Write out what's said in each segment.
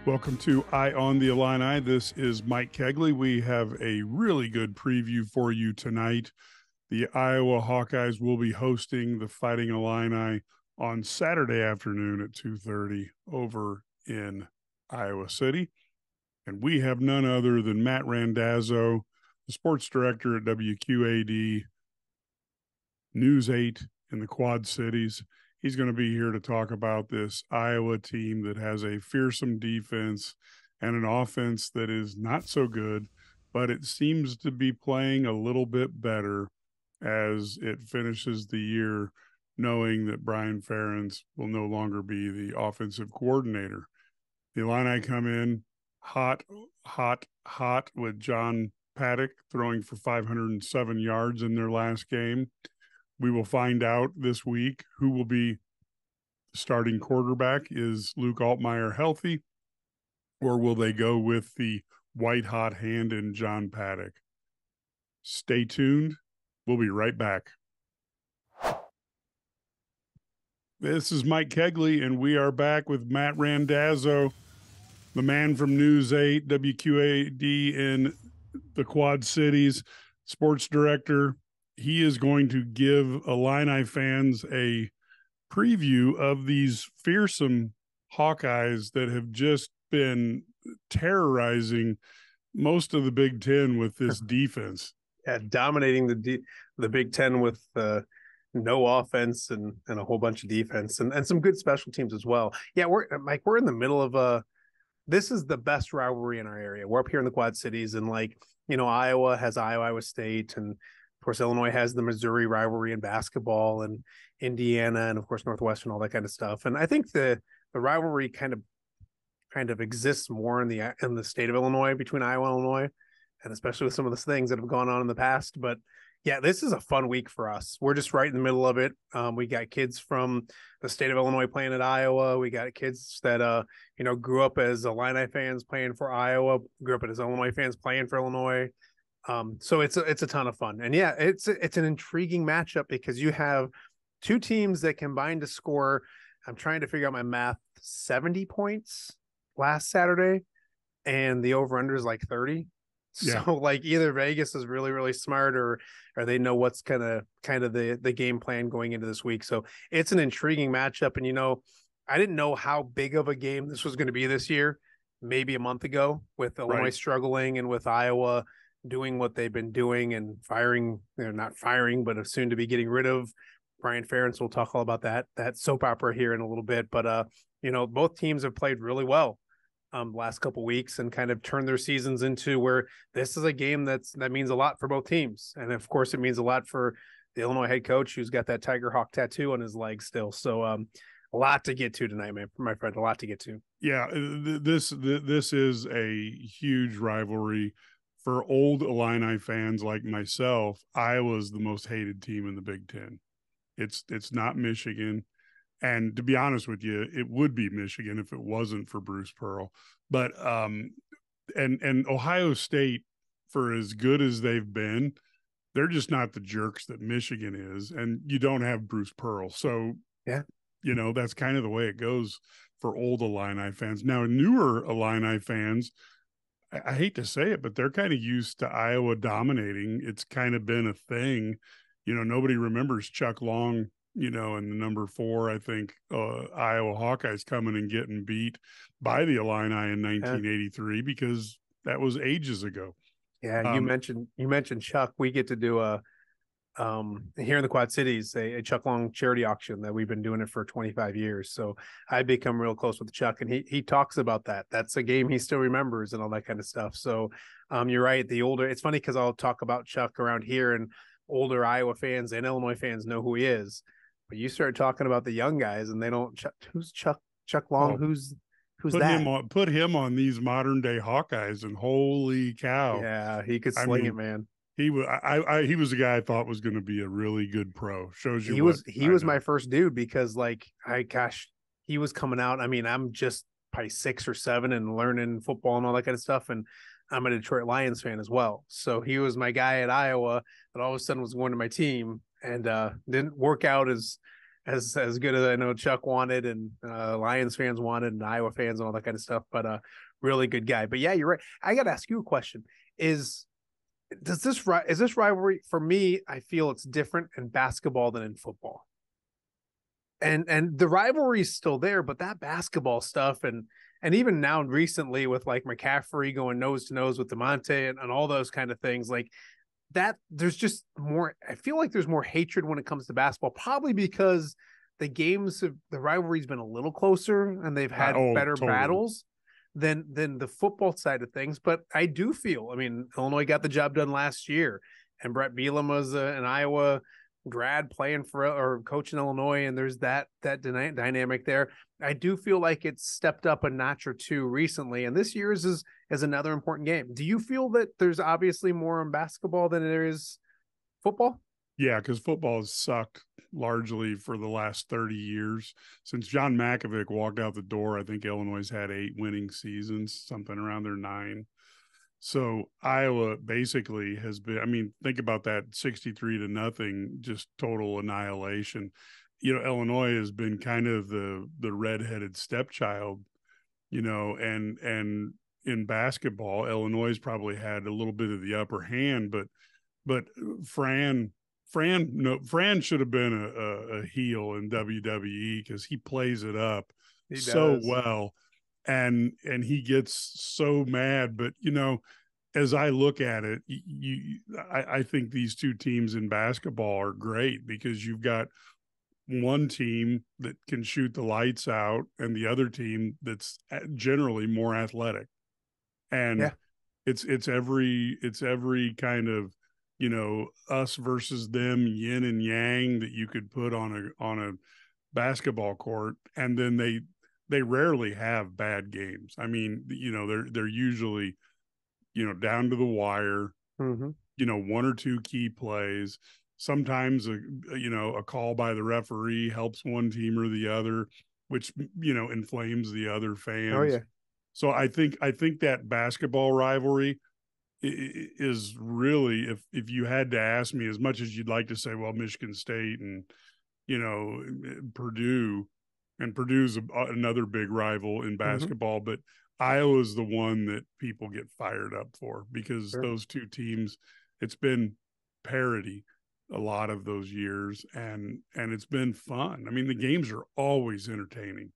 Welcome to Eye on the Illini. This is Mike Cagley. We have a really good preview for you tonight. The Iowa Hawkeyes will be hosting the Fighting Illini on Saturday afternoon at 2:30 over in Iowa City. And we have none other than Matt Randazzo, the sports director at WQAD News 8 in the Quad Cities. He's going to be here to talk about this Iowa team that has a fearsome defense and an offense that is not so good, but it seems to be playing a little bit better as it finishes the year, knowing that Brian Ferentz will no longer be the offensive coordinator. The Illini come in hot with John Paddock throwing for 507 yards in their last game. We will find out this week who will be starting quarterback. Is Luke Altmaier healthy, or will they go with the white-hot hand in John Paddock? Stay tuned. We'll be right back. This is Mike Cagley, and we are back with Matt Randazzo, the man from News 8, WQAD in the Quad Cities, sports director. He is going to give Illini fans a preview of these fearsome Hawkeyes that have just been terrorizing most of the Big Ten with this defense. Yeah, dominating the Big Ten with no offense and a whole bunch of defense and some good special teams as well. Yeah, we're in the middle of this is the best rivalry in our area. We're up here in the Quad Cities, and Iowa has Iowa State, and of course, Illinois has the Missouri rivalry in basketball, and Indiana, and of course, Northwestern, all that kind of stuff. And I think the rivalry kind of exists more in the state of Illinois, between Iowa and Illinois, and especially with some of the things that have gone on in the past. But yeah, this is a fun week for us. We're just right in the middle of it. We got kids from the state of Illinois playing at Iowa. We got kids that grew up as Illini fans playing for Iowa, grew up as Illinois fans playing for Illinois. So it's a ton of fun. And yeah, it's an intriguing matchup because you have two teams that combined to score, I'm trying to figure out my math, 70 points last Saturday, and the over-under is like 30. Yeah. So either Vegas is really, really smart or they know what's kind of the game plan going into this week. So it's an intriguing matchup. And, I didn't know how big of a game this was going to be this year, maybe a month ago, with Illinois struggling and with Iowa doing what they've been doing and firing, not firing, but soon to be getting rid of Brian Ferentz. We'll talk all about that soap opera here in a little bit. But, both teams have played really well last couple weeks and kind of turned their seasons into where this is a game that means a lot for both teams. And of course, it means a lot for the Illinois head coach, who's got that Tiger Hawk tattoo on his leg still. So a lot to get to tonight, my friend, a lot to get to. Yeah, this is a huge rivalry. For old Illini fans like myself, Iowa's the most hated team in the Big Ten. It's not Michigan. And to be honest with you, it would be Michigan if it wasn't for Bruce Pearl. But and Ohio State, for as good as they've been, they're just not the jerks that Michigan is. And you don't have Bruce Pearl. So, yeah, that's kind of the way it goes for old Illini fans. Now, newer Illini fans, I hate to say it, but they're kind of used to Iowa dominating. It's kind of been a thing. Nobody remembers Chuck Long, and the number 4, I think, Iowa Hawkeyes coming and getting beat by the Illini in 1983 because that was ages ago. Yeah, you mentioned Chuck. We get to do here in the Quad Cities, a Chuck Long charity auction that we've been doing it for 25 years. So I become real close with Chuck, and he talks about that. That's a game he still remembers and all that kind of stuff. So you're right. It's funny because I'll talk about Chuck around here, and older Iowa fans and Illinois fans know who he is. But you start talking about the young guys, and they don't. Who's Chuck Long? Who's that? Put him on these modern day Hawkeyes, and holy cow! Yeah, he could sling it, man. He was a guy I thought was going to be a really good pro. Shows you he was my first dude because he was coming out. I mean, I'm just probably 6 or 7 and learning football and all that kind of stuff, and I'm a Detroit Lions fan as well. So he was my guy at Iowa that all of a sudden was going to my team, and didn't work out as as good as I know Chuck wanted, and Lions fans wanted, and Iowa fans and all that kind of stuff. But really good guy. But yeah, you're right. I got to ask you a question: is this rivalry for me? I feel it's different in basketball than in football. And the rivalry is still there, but that basketball stuff and even now recently with like McCaffrey going nose to nose with DeMonte and all those kind of things, like that, there's just more. I feel like there's more hatred when it comes to basketball, probably because the rivalry's been a little closer and they've had better totally. battles than the football side of things. But I do feel, I mean, Illinois got the job done last year, and Bret Bielema was an Iowa grad playing for or coaching Illinois, and there's that dynamic there. I do feel like it's stepped up a notch or two recently, and this year's is another important game. Do you feel that there's obviously more in basketball than there is football? Yeah, because football has sucked largely for the last 30 years. Since John Makovic walked out the door, I think Illinois had 8 winning seasons, something around their 9. So Iowa basically has been, I mean, think about that 63-0, just total annihilation. You know, Illinois has been kind of the redheaded stepchild, you know, and in basketball, Illinois probably had a little bit of the upper hand, but Fran should have been a heel in WWE because he plays it up so well. And he gets so mad, but you know, as I look at it, I think these two teams in basketball are great because you've got one team that can shoot the lights out and the other team that's generally more athletic. And it's every kind of, you know, us versus them, yin and yang that you could put on a basketball court, and then they rarely have bad games. I mean, you know, they're usually, you know, down to the wire, you know, 1 or 2 key plays. Sometimes a call by the referee helps one team or the other, which, you know, inflames the other fans. Oh yeah. So I think that basketball rivalry is really, if you had to ask me, as much as you'd like to say, well, Michigan State and, you know, Purdue, and Purdue's another big rival in basketball, but Iowa's the one that people get fired up for because those two teams, it's been parity a lot of those years, and it's been fun. I mean, the games are always entertaining.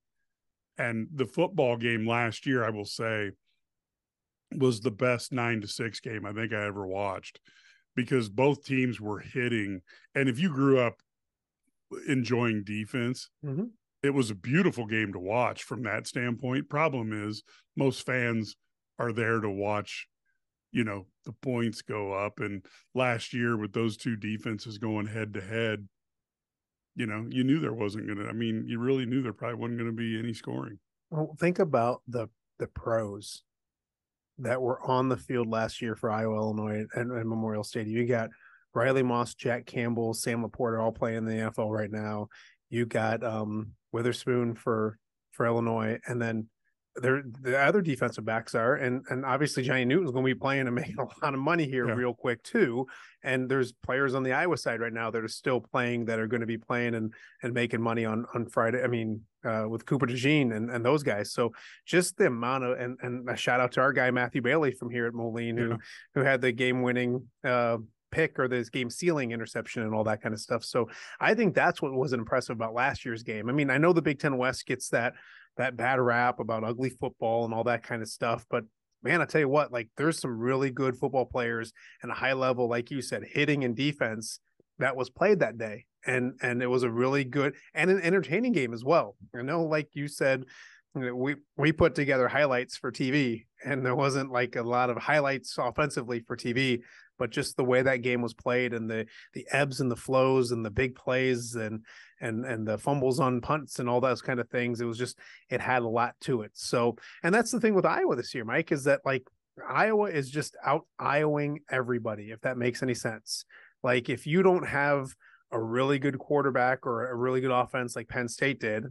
And the football game last year, I will say, was the best 9-6 game I think I ever watched because both teams were hitting. And if you grew up enjoying defense, it was a beautiful game to watch from that standpoint. Problem is, most fans are there to watch, you know, the points go up. And last year with those two defenses going head to head, you know, you knew there wasn't going to, I mean, you really knew there probably wasn't going to be any scoring. Well, think about the pros that were on the field last year for Iowa, Illinois, and Memorial Stadium. You got Riley Moss, Jack Campbell, Sam Laporta all playing in the NFL right now. You got Witherspoon for Illinois, and then the other defensive backs are, and obviously Johnny Newton's going to be playing and making a lot of money here real quick too. And there's players on the Iowa side right now that are still playing, that are going to be playing and making money on Friday. I mean, with Cooper DeJean and those guys. So just the amount of, and a shout out to our guy Matthew Bailey from here at Moline, who had the game winning pick or this game sealing interception and all that kind of stuff. So I think that's what was impressive about last year's game. I mean, I know the Big Ten West gets that bad rap about ugly football and all that kind of stuff, but man, I tell you what, like there's some really good football players and a high level, like you said, hitting and defense that was played that day. And it was a really good and an entertaining game as well. I know, like you said, we put together highlights for TV, and there wasn't like a lot of highlights offensively for TV, but just the way that game was played and the ebbs and the flows and the big plays and the fumbles on punts and all those kind of things. It had a lot to it. So, and that's the thing with Iowa this year, Mike, is that like Iowa is just out Iowaing everybody, if that makes any sense. Like if you don't have a really good quarterback or a really good offense like Penn State did,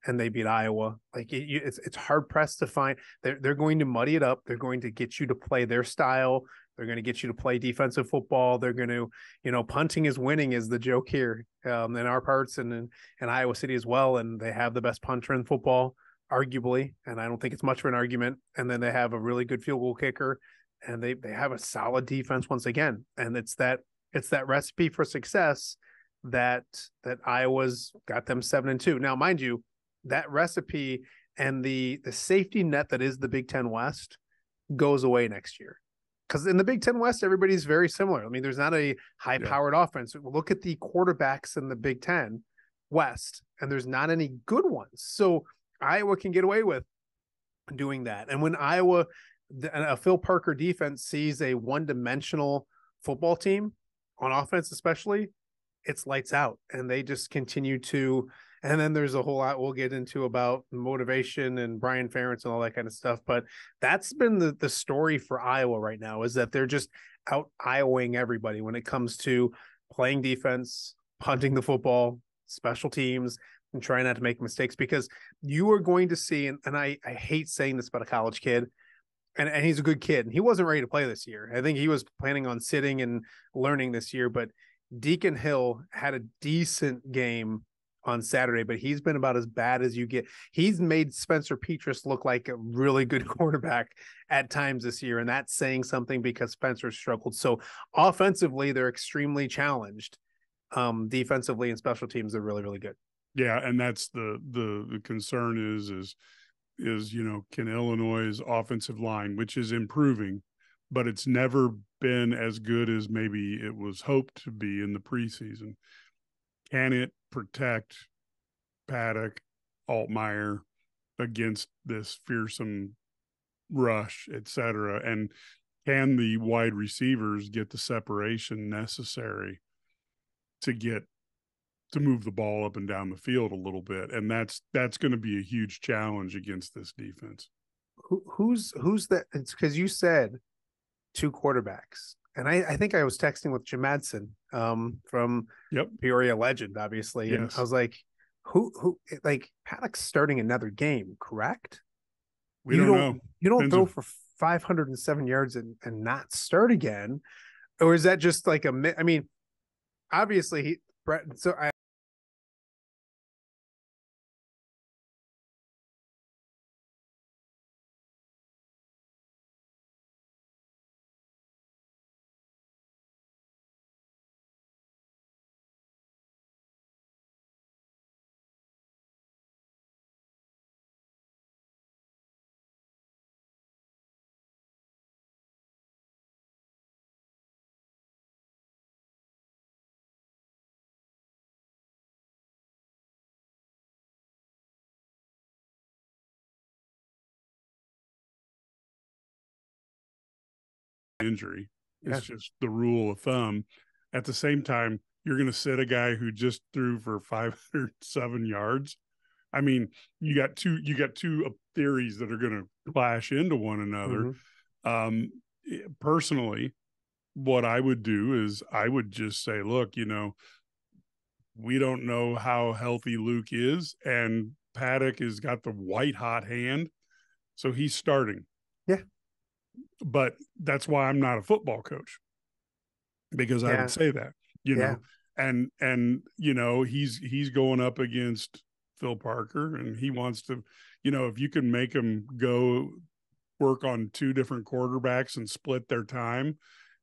and they beat Iowa, like it's hard pressed to find. They're going to muddy it up. They're going to get you to play their style. They're going to get you to play defensive football. They're going to, punting is winning is the joke here in our parts and in Iowa City as well. And they have the best punter in football, arguably. And I don't think it's much of an argument. And then they have a really good field goal kicker, and they have a solid defense once again. And it's that recipe for success that Iowa's got them 7-2. Now, mind you, that recipe and the safety net that is the Big Ten West goes away next year. Because in the Big Ten West, everybody's very similar. I mean, there's not a high-powered offense. Look at the quarterbacks in the Big Ten West, and there's not any good ones. So Iowa can get away with doing that. And when a Phil Parker defense sees a one-dimensional football team on offense, especially, it's lights out, and they just continue to. And then there's a whole lot we'll get into about motivation and Brian Ferentz and all that kind of stuff. But that's been the story for Iowa right now, is that they're just out Iowaing everybody when it comes to playing defense, punting the football, special teams, and trying not to make mistakes, because you are going to see, and I hate saying this about a college kid, and he's a good kid, and he wasn't ready to play this year. I think he was planning on sitting and learning this year, but Deacon Hill had a decent game on Saturday, but he's been about as bad as you get. He's made Spencer Petras look like a really good quarterback at times this year, and that's saying something because Spencer struggled. So offensively, they're extremely challenged. Defensively and special teams, they're really, really good. Yeah, and that's the concern is can Illinois' offensive line, which is improving, but it's never been as good as maybe it was hoped to be in the preseason. Can it protect Paddock, Altmaier against this fearsome rush, et cetera? And can the wide receivers get the separation necessary to move the ball up and down the field a little bit? And that's going to be a huge challenge against this defense. Who's that? It's because you said two quarterbacks. And I think I was texting with Jim Madsen from Peoria legend, obviously. Yes. And I was like, who like Paddock's starting another game, correct? We don't know. You don't throw for 507 yards and not start again. Or is that just like I mean, obviously Bret, so I injury. It's just the rule of thumb. At the same time, you're going to sit a guy who just threw for 507 yards. I mean, you got two theories that are going to clash into one another. Mm-hmm. Personally, what I would do is I would just say, look, we don't know how healthy Luke is, and Paddock has got the white hot hand, so he's starting. Yeah. But that's why I'm not a football coach, because I would say that, know, and he's going up against Phil Parker, and he wants to, if you can make him go work on two different quarterbacks and split their time,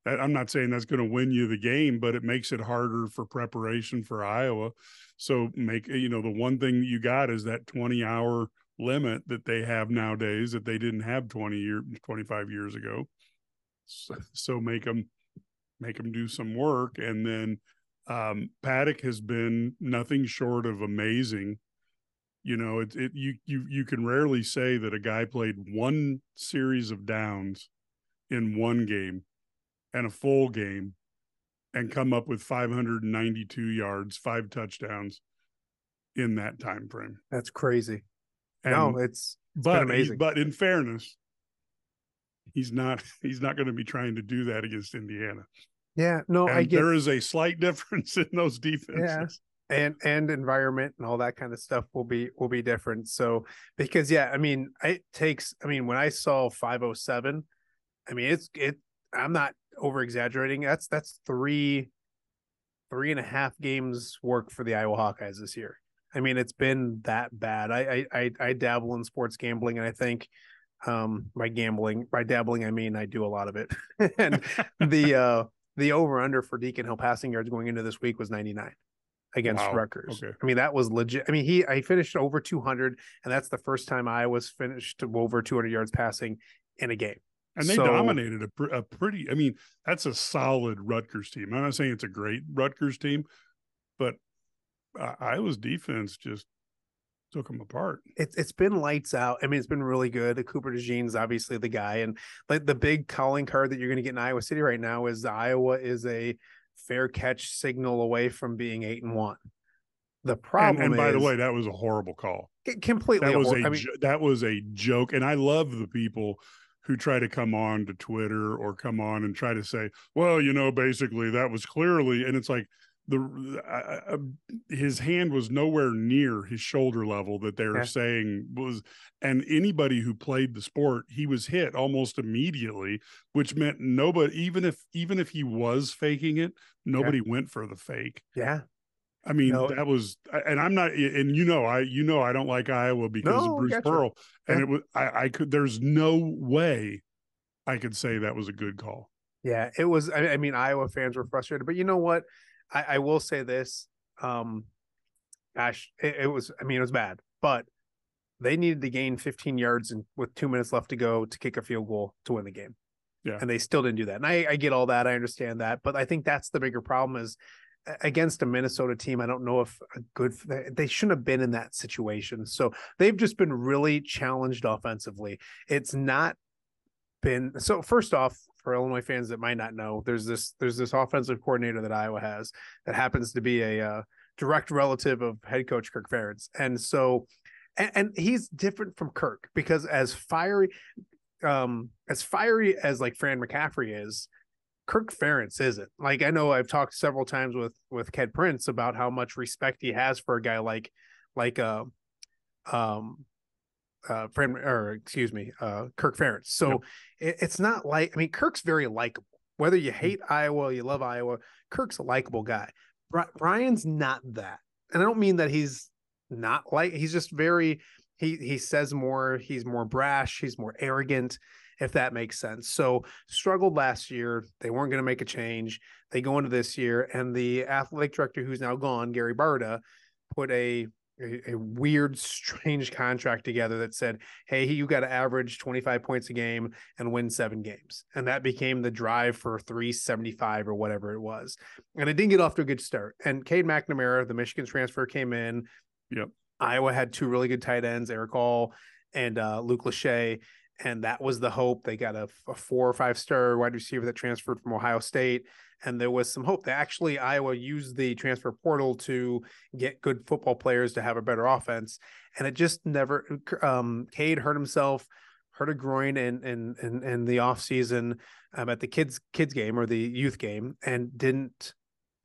that I'm not saying that's going to win you the game, but it makes it harder for preparation for Iowa. So the one thing you got is that 20-hour limit that they have nowadays that they didn't have 25 years ago. So make them do some work. And then Paddock has been nothing short of amazing. You can rarely say that a guy played one series of downs in one game and a full game and come up with 592 yards, 5 touchdowns in that time frame. That's crazy. And, it's been amazing. But in fairness, he's not going to be trying to do that against Indiana. Yeah, no, and there is a slight difference in those defenses. Yeah. And environment and all that kind of stuff will be different. So because when I saw 507, I mean I'm not over exaggerating. That's 3.5 games work for the Iowa Hawkeyes this year. I mean, it's been that bad. I dabble in sports gambling, and I think by dabbling I mean I do a lot of it. And the over under for Deacon Hill passing yards going into this week was 99 against Rutgers. Okay. I mean, that was legit. I mean, I finished over 200, and that's the first time Iowa's finished over 200 yards passing in a game. And they dominated a pretty, I mean, that's a solid Rutgers team. I'm not saying it's a great Rutgers team, but Iowa's defense just took them apart. It's been lights out. I mean, it's been really good. Cooper DeJean's obviously the guy. And like the big calling card that you're going to get in Iowa City right now is Iowa is a fair catch signal away from being 8-1. The problem and by the way, that was a horrible call. Completely. That was a joke. And I love the people who try to come on to Twitter or come on and try to say, well, basically that was clearly, and it's like his hand was nowhere near his shoulder level that they're saying was, and anybody who played the sport, he was hit almost immediately, which meant nobody, even if he was faking it, nobody went for the fake. Yeah. I mean, that was, and I'm not, and I don't like Iowa because of Bruce Pearl, and it was, I could, there's no way I could say that was a good call. Yeah, it was. I mean, Iowa fans were frustrated, but you know what? I will say this. It was bad, but they needed to gain 15 yards with 2 minutes left to go to kick a field goal to win the game. Yeah. And they still didn't do that. And I get all that. I understand that. But I think that's the bigger problem is against a Minnesota team. I don't know if they shouldn't have been in that situation. So they've just been really challenged offensively. It's not been, so first off, for Illinois fans that might not know, there's this offensive coordinator that Iowa has that happens to be a direct relative of head coach Kirk Ferentz. And so, and he's different from Kirk because as fiery as like Fran McCaffrey is, Kirk Ferentz isn't. Like, I know I've talked several times with Ked Prince about how much respect he has for a guy like Kirk Ferentz. So it's not like, I mean, Kirk's very likable. Whether you hate Iowa, you love Iowa, Kirk's a likable guy. Brian's not that. And I don't mean that he's not he's just very, he says more, he's more brash, he's more arrogant, if that makes sense. So struggled last year. They weren't going to make a change. They go into this year, and the athletic director who's now gone, Gary Barta, put a weird, strange contract together that said, hey, you got to average 25 points a game and win 7 games. And that became the drive for 375 or whatever it was. And it didn't get off to a good start. And Cade McNamara, the Michigan transfer, came in. Yep. Iowa had 2 really good tight ends, Eric Hall and Luke Lachey. And that was the hope. They got a 4 or 5 star wide receiver that transferred from Ohio State. And there was some hope that actually Iowa used the transfer portal to get good football players to have a better offense. And it just never, Cade hurt himself, hurt a groin in the off season at the kids game or the youth game, and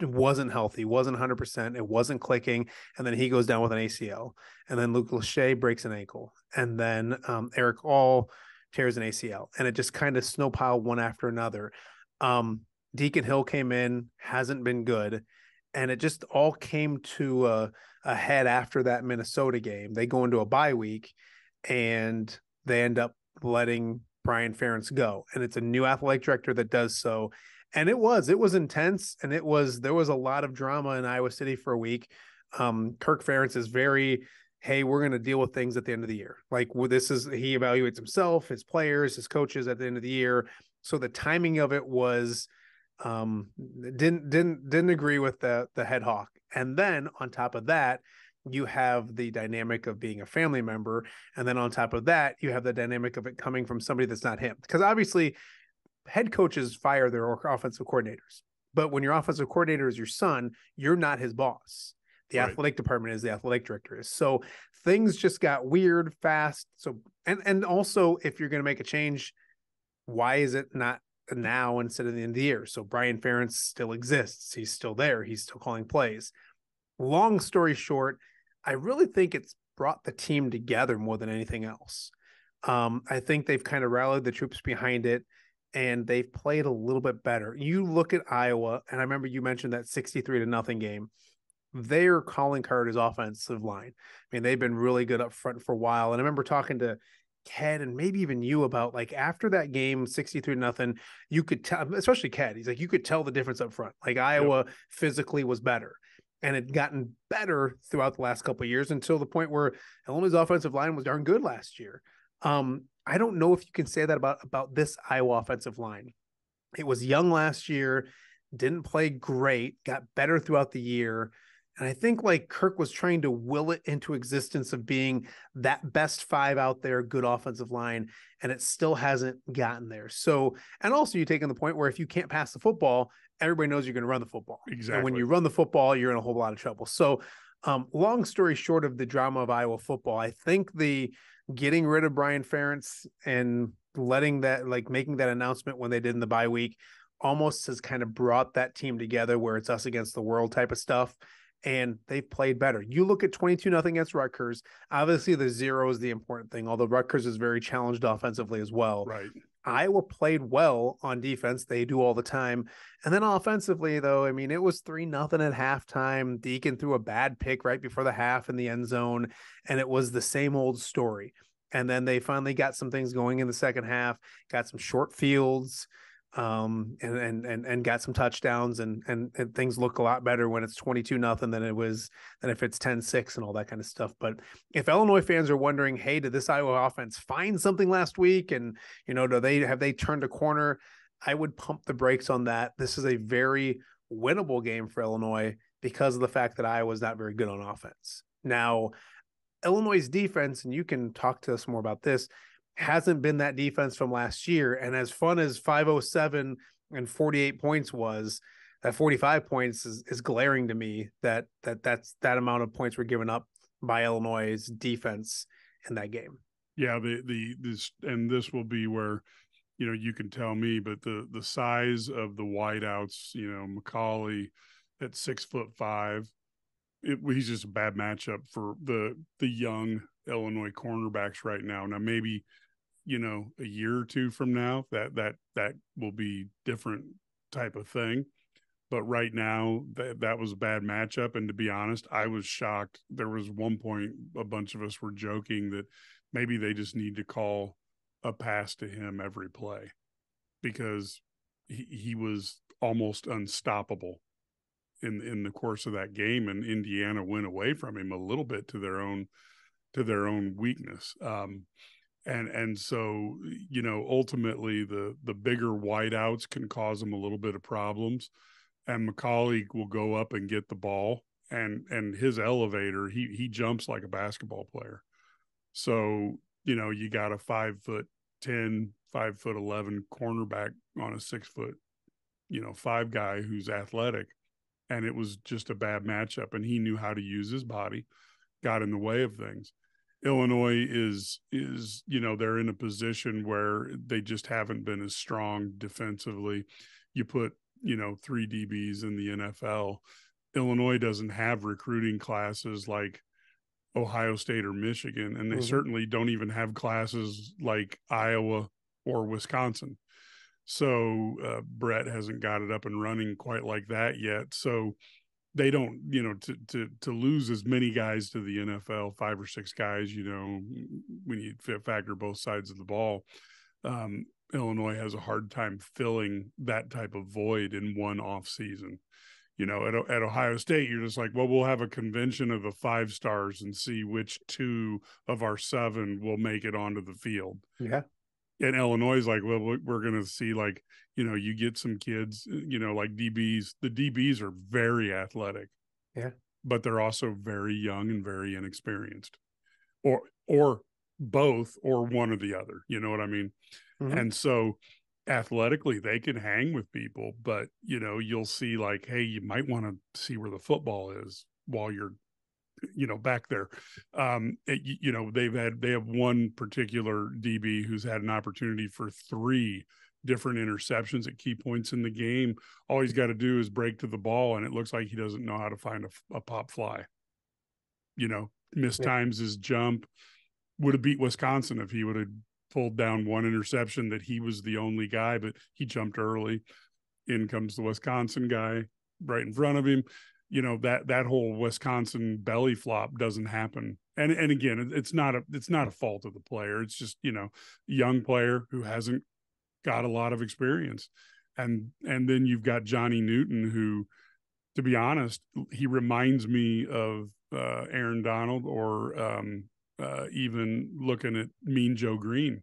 wasn't healthy, wasn't 100%. It wasn't clicking. And then he goes down with an ACL, and then Luke Lachey breaks an ankle. And then Eric All tears an ACL, and it just kind of snowpiled one after another. Deacon Hill came in, hasn't been good. And it just all came to a head after that Minnesota game. They go into a bye week, and they end up letting Brian Ferentz go. And it's a new athletic director that does so. And it was intense. And there was a lot of drama in Iowa City for a week. Kirk Ferentz is very, hey, we're going to deal with things at the end of the year. Like, he evaluates himself, his players, his coaches at the end of the year. So the timing of it was, didn't agree with the head hawk. And then on top of that, you have the dynamic of being a family member. And then on top of that, you have the dynamic of it coming from somebody that's not him. Because obviously head coaches fire their offensive coordinators. But when your offensive coordinator is your son, you're not his boss. The athletic department is, the athletic director is. So things just got weird fast. So, and also, if you're going to make a change, why is it not now instead of the end of the year? So Brian Ferentz still exists. He's still there. He's still calling plays. Long story short, I really think it's brought the team together more than anything else. I think they've kind of rallied the troops behind it. and they've played a little bit better. You look at Iowa, and I remember you mentioned that 63-0 game. Their calling card is offensive line. I mean, they've been really good up front for a while. And I remember talking to Ked and maybe even you about like after that game, 63-0, you could tell, especially Ked, he's like, you could tell the difference up front. Like Iowa physically was better and had gotten better throughout the last couple of years until the point where Illinois' offensive line was darn good last year. I don't know if you can say that about this Iowa offensive line. It was young last year, didn't play great, got better throughout the year. And I think like Kirk was trying to will it into existence of being that best five out there, good offensive line, and it still hasn't gotten there. So, and also you take in the point where if you can't pass the football, everybody knows you're going to run the football. Exactly. And when you run the football, you're in a whole lot of trouble. So, long story short of the drama of Iowa football, I think the getting rid of Brian Ferentz and letting that, like making that announcement when they did in the bye week, almost has kind of brought that team together where it's us against the world type of stuff. And they've played better. You look at 22-0 against Rutgers. Obviously, the 0 is the important thing, although Rutgers is very challenged offensively as well. Right. Iowa played well on defense. They do all the time. And then offensively, though, I mean, it was 3-0 at halftime. Deacon threw a bad pick right before the half in the end zone, and it was the same old story. And then they finally got some things going in the second half, got some short fields, and got some touchdowns, and things look a lot better when it's 22-0 than if it's 10-6 and all that kind of stuff. But if Illinois fans are wondering, hey, did this Iowa offense find something last week? And, have they turned a corner? I would pump the brakes on that. This is a very winnable game for Illinois because of the fact that Iowa's not very good on offense. Now, Illinois' defense, and you can talk to us more about this, hasn't been that defense from last year. And as fun as 507 and 48 points was, that 45 points is glaring to me that's that amount of points were given up by Illinois' defense in that game. Yeah, this will be where, you can tell me, but the size of the wideouts, McCauley at 6'5", he's just a bad matchup for the young Illinois cornerbacks right now. Now maybe, a year or two from now, that will be different type of thing. But right now, that was a bad matchup. And to be honest, I was shocked. There was one point a bunch of us were joking that maybe they just need to call a pass to him every play because he was almost unstoppable in the course of that game. And Indiana went away from him a little bit to their own weakness. And so, ultimately the bigger wideouts can cause them a little bit of problems, and McCauley will go up and get the ball, and his elevator, he jumps like a basketball player. So, you got a 5'10", 5'11" cornerback on a 6'5" guy who's athletic. And it was just a bad matchup, and he knew how to use his body, got in the way of things. Illinois is they're in a position where they just haven't been as strong defensively. You put 3 DBs in the NFL. Illinois doesn't have recruiting classes like Ohio State or Michigan, and they certainly don't even have classes like Iowa or Wisconsin. So Bret hasn't got it up and running quite like that yet. So they don't, to lose as many guys to the NFL, 5 or 6 guys, when you factor both sides of the ball, Illinois has a hard time filling that type of void in one off season. At Ohio State, you're just like, well, we'll have a convention of the 5 stars and see which 2 of our 7 will make it onto the field. Yeah. And Illinois is like, well, we're going to see, like, you get some kids, like DBs. The DBs are very athletic. Yeah. But they're also very young and very inexperienced. Or both, or one or the other. You know what I mean? Mm-hmm. And so athletically, they can hang with people, but, you'll see like, hey, you might want to see where the football is while you're back there. They have one particular DB who's had an opportunity for 3 different interceptions at key points in the game. All he's got to do is break to the ball, and it looks like he doesn't know how to find a pop fly. Mistimes his jump. Would have beat Wisconsin if he would have pulled down one interception that he was the only guy, but he jumped early. In comes the Wisconsin guy right in front of him. You know, that whole Wisconsin belly flop doesn't happen. And again, it's not a fault of the player. It's just, you know, young player who hasn't got a lot of experience. And then you've got Johnny Newton, who, to be honest, he reminds me of Aaron Donald, or even looking at Mean Joe Green.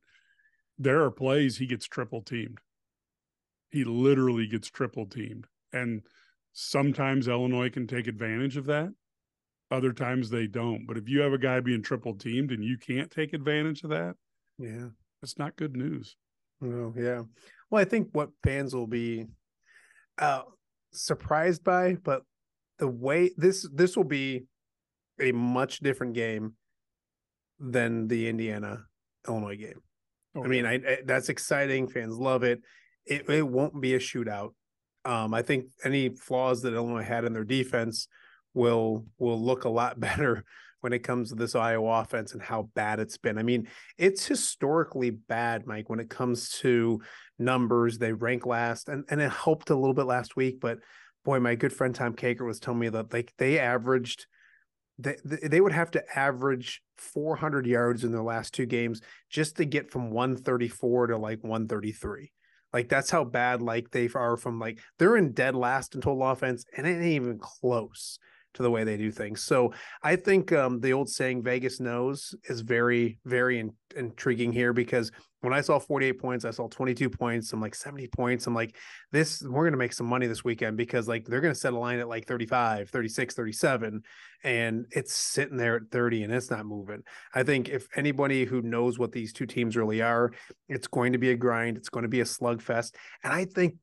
There are plays he gets triple teamed. He literally gets triple teamed. And sometimes Illinois can take advantage of that. Other times they don't. But if you have a guy being triple teamed and you can't take advantage of that, yeah, it's not good news. Oh, yeah. Well, I think what fans will be surprised by, but the way this will be a much different game than the Indiana Illinois game. Oh, I mean, I that's exciting. Fans love it. It won't be a shootout. I think any flaws that Illinois had in their defense will look a lot better when it comes to this Iowa offense and how bad it's been. I mean, it's historically bad, Mike, when it comes to numbers. They rank last, and it helped a little bit last week, but boy, my good friend Tom Kaker was telling me that they averaged they would have to average 400 yards in their last two games just to get from 134 to like 133. Like, that's how bad like they are from, like, they're in dead last in total offense, and it ain't even close to the way they do things. So I think the old saying Vegas knows is very, very intriguing here, because when I saw 48 points, I saw 22 points. I'm like 70 points. I'm like, we're going to make some money this weekend, because like they're going to set a line at like 35, 36, 37, and it's sitting there at 30 and it's not moving. I think if anybody who knows what these two teams really are, it's going to be a grind. It's going to be a slugfest. And I think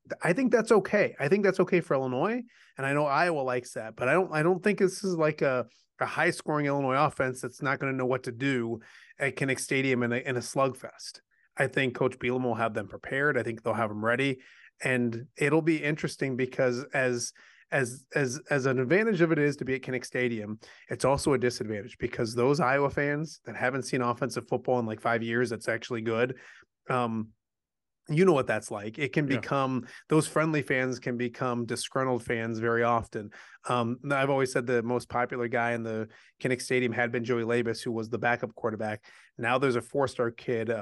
that's okay. I think that's okay for Illinois. And I know Iowa likes that, but I don't think this is like a high scoring Illinois offense that's not going to know what to do at Kinnick Stadium in a slugfest. I think Coach Bielema will have them prepared. I think they'll have them ready, and it'll be interesting, because as an advantage of it is to be at Kinnick Stadium, it's also a disadvantage, because those Iowa fans that haven't seen offensive football in like 5 years that's actually good, you know what that's like. It can become, those friendly fans can become disgruntled fans very often. I've always said the most popular guy in the Kinnick Stadium had been Joey Labus, who was the backup quarterback. Now there's a four-star kid,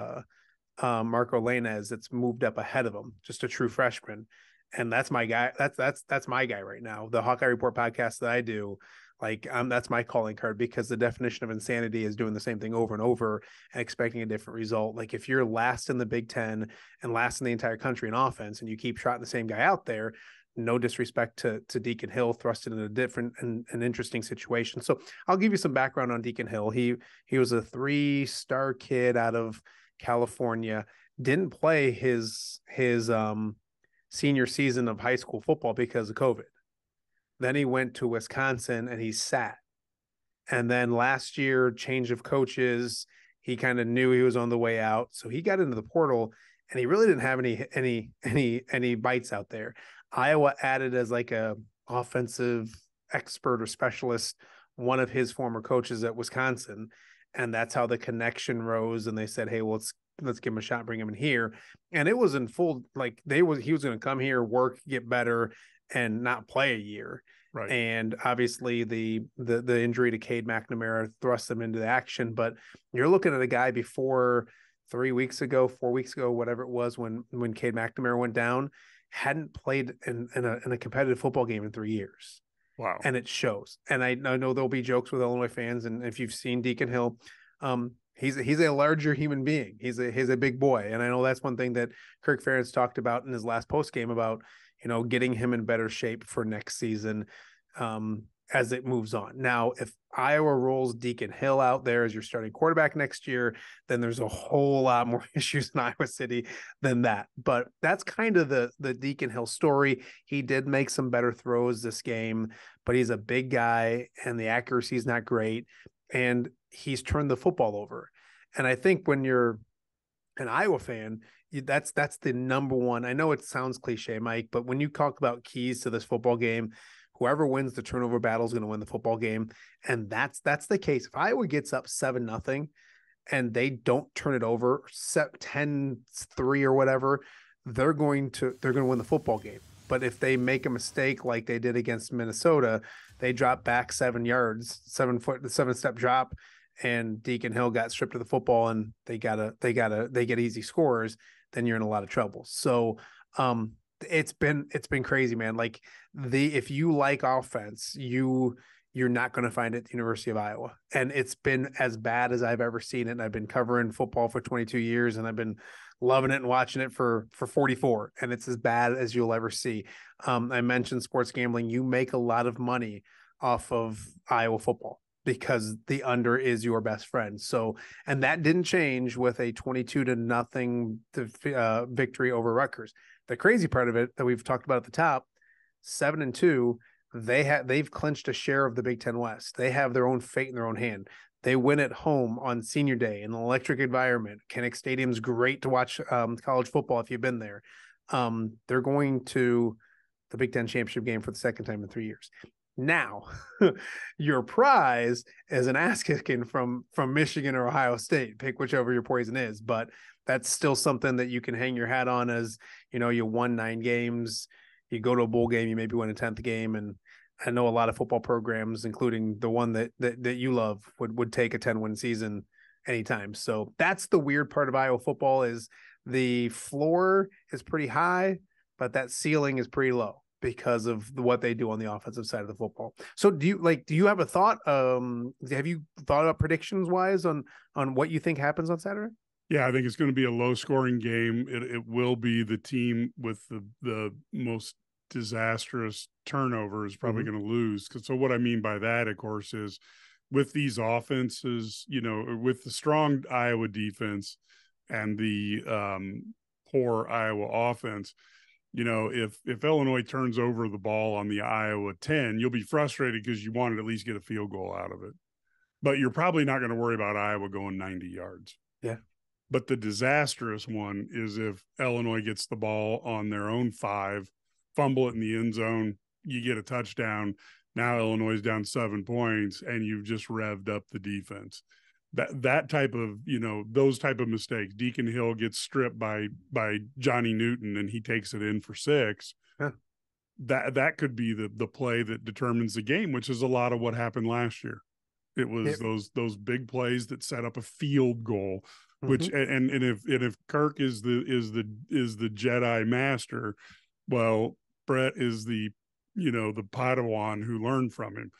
Marco Lainez, that's moved up ahead of him, just a true freshman. And that's my guy. That's my guy right now. The Hawkeye Report podcast that I do, like, that's my calling card, because the definition of insanity is doing the same thing over and over and expecting a different result. Like, if you're last in the Big Ten and last in the entire country in offense, and you keep trotting the same guy out there, no disrespect to Deacon Hill, thrusted in a different and interesting situation. So I'll give you some background on Deacon Hill. He was a 3-star kid out of California, didn't play his senior season of high school football because of COVID. Then he went to Wisconsin and he sat. And then last year, change of coaches, he kind of knew he was on the way out. So he got into the portal, and he really didn't have any bites out there. Iowa added as like a offensive expert or specialist one of his former coaches at Wisconsin. And that's how the connection rose. And they said, hey, well, let's give him a shot, bring him in here. And it was in full, like, he was going to come here, work, get better, and not play a year. Right. And obviously the injury to Cade McNamara thrust them into the action. But you're looking at a guy before 4 weeks ago, whatever it was, when Cade McNamara went down, hadn't played in a competitive football game in 3 years. Wow. And it shows. And I know there'll be jokes with Illinois fans. And if you've seen Deacon Hill, he's a larger human being. He's a big boy. And I know that's one thing that Kirk Ferentz talked about in his last post game about, getting him in better shape for next season as it moves on. Now, if Iowa rolls Deacon Hill out there as your starting quarterback next year, then there's a whole lot more issues in Iowa City than that. But that's kind of the Deacon Hill story. He did make some better throws this game, but he's a big guy and the accuracy is not great. And he's turned the football over. And I think when you're an Iowa fan, that's the number one. I know it sounds cliche, Mike, but when you talk about keys to this football game, whoever wins the turnover battle is going to win the football game. And that's the case. If Iowa gets up 7-0 and they don't turn it over, set 10-3 or whatever, they're going to win the football game. But if they make a mistake like they did against Minnesota, they drop back 7 yards, 7-step drop, and Deacon Hill got stripped of the football, and they get easy scores, then you're in a lot of trouble. So it's been crazy, man. Like if you like offense, you're not going to find it at the University of Iowa. And it's been as bad as I've ever seen it. And I've been covering football for 22 years, and I've been loving it and watching it for 44. And it's as bad as you'll ever see. I mentioned sports gambling. You make a lot of money off of Iowa football because the under is your best friend. So, and that didn't change with a 22-0 victory over Rutgers. The crazy part of it that we've talked about at the top, 7-2, they've clinched a share of the Big Ten West. They have their own fate in their own hand. They win at home on senior day in an electric environment. Kinnick Stadium's great to watch college football if you've been there. They're going to the Big Ten championship game for the second time in 3 years. Now, your prize is an ass kicking from Michigan or Ohio State. Pick whichever your poison is, but that's still something that you can hang your hat on as, you won 9 games. You go to a bowl game, you maybe win a 10th game. And I know a lot of football programs, including the one that you love, would take a 10-win season anytime. So that's the weird part of Iowa football is the floor is pretty high, but that ceiling is pretty low because of what they do on the offensive side of the football. So do you have a thought? Have you thought about predictions wise on what you think happens on Saturday? Yeah, I think it's going to be a low-scoring game. It will be the team with the most disastrous turnover is probably going to lose. So what I mean by that, of course, is with these offenses, with the strong Iowa defense and the poor Iowa offense, if Illinois turns over the ball on the Iowa 10, you'll be frustrated because you wanted to at least get a field goal out of it. But you're probably not going to worry about Iowa going 90 yards. Yeah. But the disastrous one is if Illinois gets the ball on their own 5, fumble it in the end zone, you get a touchdown. Now Illinois is down 7 points, and you've just revved up the defense. That type of, those type of mistakes. Deacon Hill gets stripped by Johnny Newton, and he takes it in for 6. Huh. That could be the play that determines the game, which is a lot of what happened last year. It was those big plays that set up a field goal. Which and if Kirk is the Jedi master, well, Bret is the Padawan who learned from him.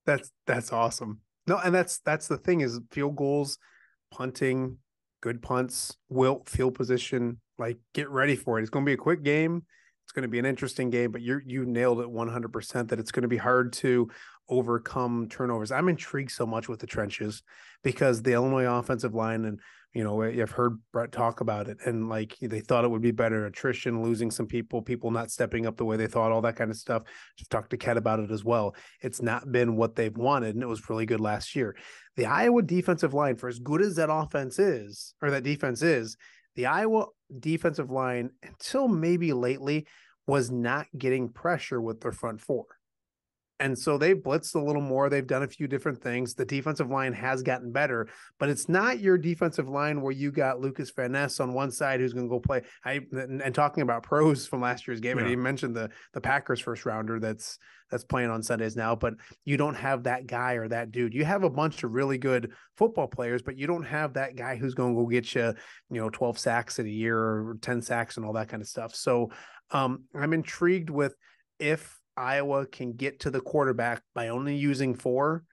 That's awesome. No, and that's the thing is field goals, punting, good punts, field position. Like get ready for it. It's going to be a quick game. It's going to be an interesting game, but you nailed it 100% that it's going to be hard to overcome turnovers. I'm intrigued so much with the trenches because the Illinois offensive line, and I've heard Bret talk about it, and like they thought it would be better attrition, losing some people not stepping up the way they thought, all that kind of stuff. Just talked to Ket about it as well. It's not been what they've wanted, and it was really good last year. The Iowa defensive line, for as good as that offense is, or that defense is, the Iowa defensive line, until maybe lately, was not getting pressure with their front 4. And so they've blitzed a little more. They've done a few different things. The defensive line has gotten better, but it's not your defensive line where you got Lucas Van Ness on one side who's going to go play. And talking about pros from last year's game, I didn't mention the Packers first rounder that's playing on Sundays now, but you don't have that guy or that dude. You have a bunch of really good football players, but you don't have that guy who's going to go get you, 12 sacks in a year or 10 sacks and all that kind of stuff. So I'm intrigued with if Iowa can get to the quarterback by only using 4,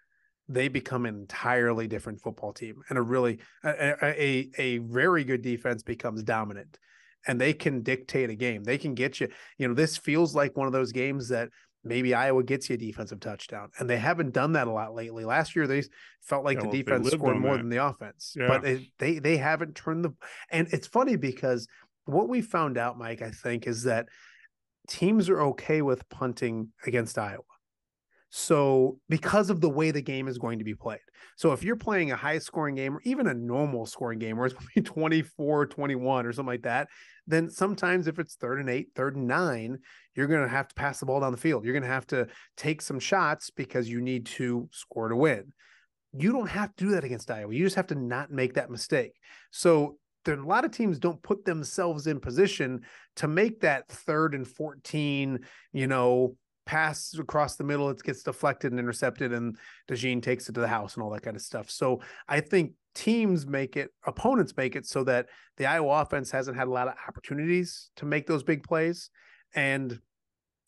they become an entirely different football team, and a very good defense becomes dominant, and they can dictate a game. They can get you, this feels like one of those games that maybe Iowa gets you a defensive touchdown, and they haven't done that a lot lately. Last year, they felt like the defense scored more than the offense, but they haven't turned and it's funny because what we found out, Mike, I think, is that teams are okay with punting against Iowa. So because of the way the game is going to be played. So if you're playing a high scoring game or even a normal scoring game where it's going to be 24-21 or something like that, then sometimes if it's 3rd and 8, 3rd and 9, you're going to have to pass the ball down the field. You're going to have to take some shots because you need to score to win. You don't have to do that against Iowa. You just have to not make that mistake. So there a lot of teams don't put themselves in position to make that 3rd and 14, pass across the middle. It gets deflected and intercepted, and DeJean takes it to the house and all that kind of stuff. So I think opponents make it so that the Iowa offense hasn't had a lot of opportunities to make those big plays. And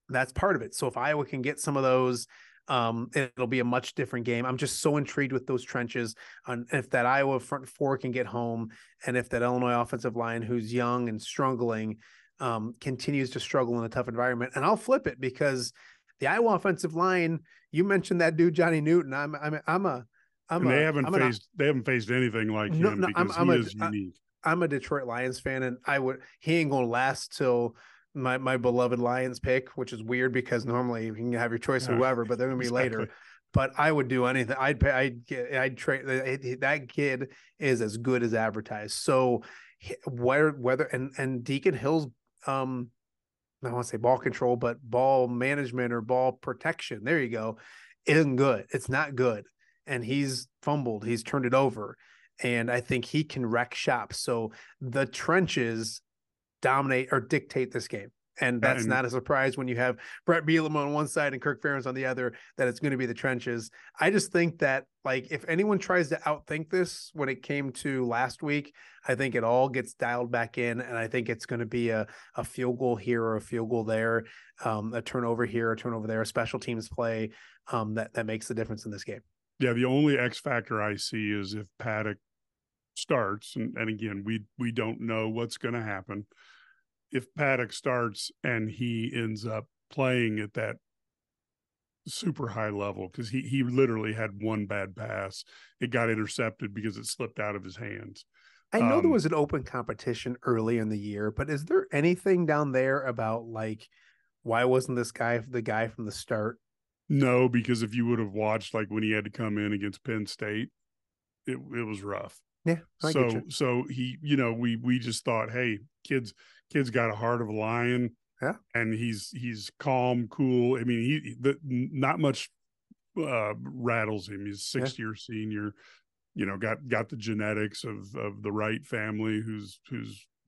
that's part of it. So if Iowa can get some of those, it'll be a much different game. I'm just so intrigued with those trenches. And if that Iowa front four can get home, and if that Illinois offensive line, who's young and struggling, continues to struggle in a tough environment. And I'll flip it, because the Iowa offensive line, you mentioned that dude Johnny Newton. They haven't faced anything like him, because he is unique. I'm a Detroit Lions fan, and he ain't gonna last till my beloved Lions pick, which is weird because normally you can have your choice of whoever, but they're gonna be later. But I would do anything. I'd trade. That kid is as good as advertised. So whether and Deacon Hill's I don't want to say ball control, but ball management or ball protection, there you go, isn't good. It's not good. And he's fumbled. He's turned it over. And I think he can wreck shop. So the trenches dominate or dictate this game. And that's not a surprise when you have Bret Bielema on one side and Kirk Ferentz on the other, that it's going to be the trenches. I just think that, like, if anyone tries to outthink this when it came to last week, I think it all gets dialed back in. And I think it's going to be a field goal here or a field goal there, a turnover here, a turnover there, a special teams play that makes the difference in this game. Yeah, the only X factor I see is if Paddock starts, and again, we don't know what's going to happen. If Paddock starts and he ends up playing at that super high level, because he literally had one bad pass. It got intercepted because it slipped out of his hands. I know there was an open competition early in the year, but is there anything down there about, like, why wasn't this guy the guy from the start? No, because if you would have watched, like, when he had to come in against Penn State, it was rough. Yeah. So he, we just thought, hey, kid's got a heart of a lion. Yeah. And he's calm, cool. I mean, not much rattles him. He's 6-year senior, got the genetics of the Wright family, who's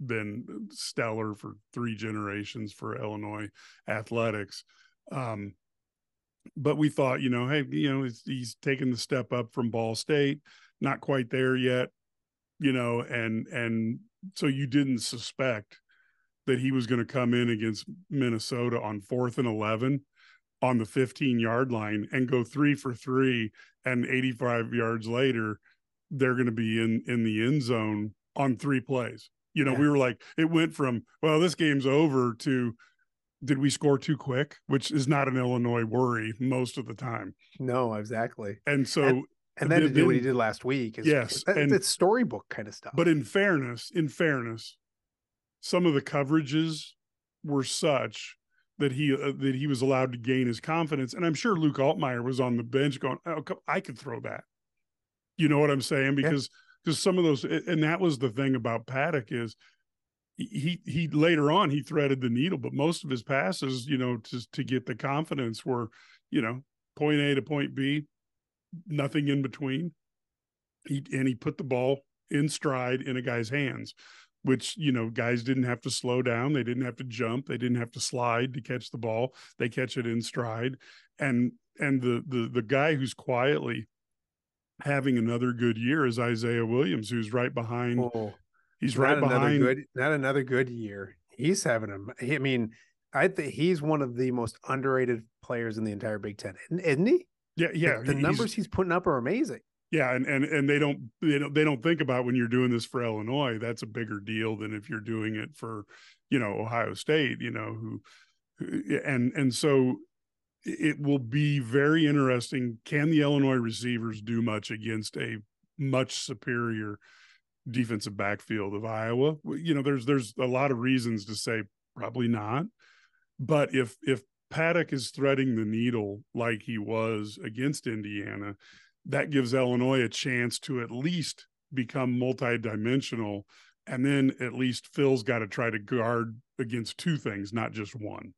been stellar for 3 generations for Illinois athletics. But we thought, hey, he's taken the step up from Ball State, not quite there yet, and so you didn't suspect that he was going to come in against Minnesota on 4th and 11 on the 15-yard line and go 3 for 3, and 85 yards later, they're going to be in the end zone on 3 plays. We were like, it went from, well, this game's over, to, did we score too quick? Which is not an Illinois worry most of the time. No, exactly. And so, and then to do what he did last week, it's storybook kind of stuff. But in fairness, some of the coverages were such that he was allowed to gain his confidence. And I'm sure Luke Altmaier was on the bench going, "Oh, I could throw that." You know what I'm saying? Because some of those, and that was the thing about Paddock, is he later on he threaded the needle, but most of his passes, to get the confidence were, point A to point B, nothing in between. He put the ball in stride in a guy's hands, which, guys didn't have to slow down. They didn't have to jump. They didn't have to slide to catch the ball. They catch it in stride. And the guy who's quietly having another good year is Isaiah Williams, who's right behind. Oh, he's right behind. Not another good year. He's having I think he's one of the most underrated players in the entire Big Ten, isn't he? Yeah. The numbers he's putting up are amazing. Yeah, and they don't think about, when you're doing this for Illinois, that's a bigger deal than if you're doing it for, Ohio State, and so it will be very interesting. Can the Illinois receivers do much against a much superior defensive backfield of Iowa? There's a lot of reasons to say probably not, but if Paddock is threading the needle like he was against Indiana, that gives Illinois a chance to at least become multidimensional. And then at least Phil's got to try to guard against 2 things, not just one.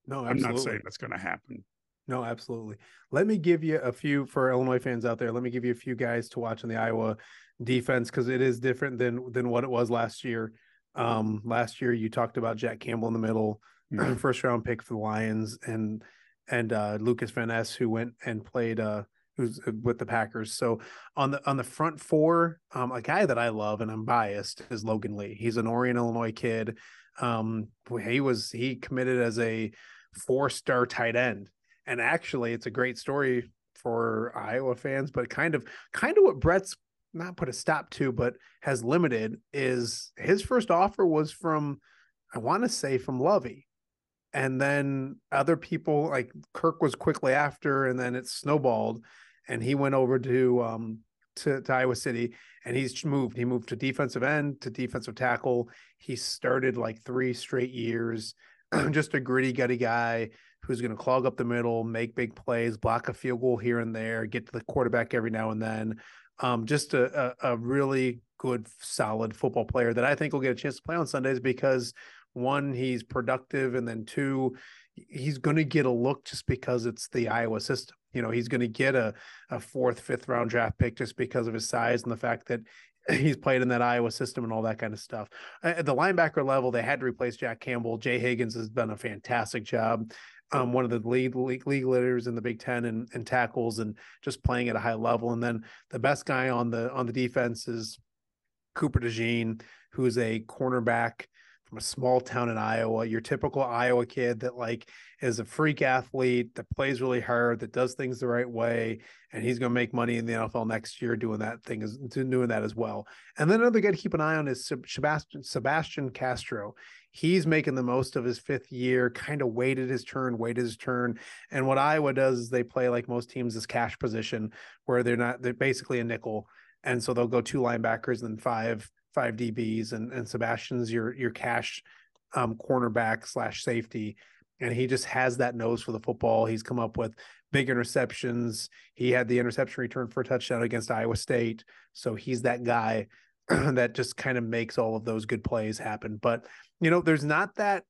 No, absolutely. I'm not saying that's going to happen. No, absolutely. Let me give you a few for Illinois fans out there. Let me give you a few guys to watch in the Iowa defense because it is different than what it was last year. Last year you talked about Jack Campbell in the middle, first round pick for the Lions, and Lucas Van Ness, who went and played who's with the Packers. So on the front four, a guy that I love and I'm biased is Logan Lee. He's an Orion, Illinois kid. He committed as a 4-star tight end. And actually, it's a great story for Iowa fans, but kind of what Bret's not put a stop to, but has limited is his first offer was from, I want to say from Lovey. And then other people like Kirk was quickly after, and then it snowballed and he went over to Iowa City and he's moved. He moved to defensive end, to defensive tackle. He started like 3 straight years, just a gritty, gutty guy who's going to clog up the middle, make big plays, block a field goal here and there, get to the quarterback every now and then. Just a really good, solid football player that I think will get a chance to play on Sundays because one, he's productive, and then two, he's going to get a look just because it's the Iowa system. He's going to get a 4th, 5th round draft pick just because of his size and the fact that he's played in that Iowa system and all that kind of stuff. At the linebacker level, they had to replace Jack Campbell. Jay Higgins has done a fantastic job. One of the league leaders in the Big Ten and tackles and just playing at a high level. And then the best guy on the defense is Cooper DeJean, who's a cornerback from a small town in Iowa, your typical Iowa kid that like is a freak athlete, that plays really hard, that does things the right way. And he's going to make money in the NFL next year doing that as well. And then another guy to keep an eye on is Sebastian Castro. He's making the most of his 5th year, kind of waited his turn. And what Iowa does is they play like most teams is cash position where they're basically a nickel. And so they'll go 2 linebackers and then five DBs, and Sebastian's your cash cornerback / safety. And he just has that nose for the football. He's come up with big interceptions. He had the interception return for a touchdown against Iowa State. So he's that guy that just kind of makes all of those good plays happen. But, there's not that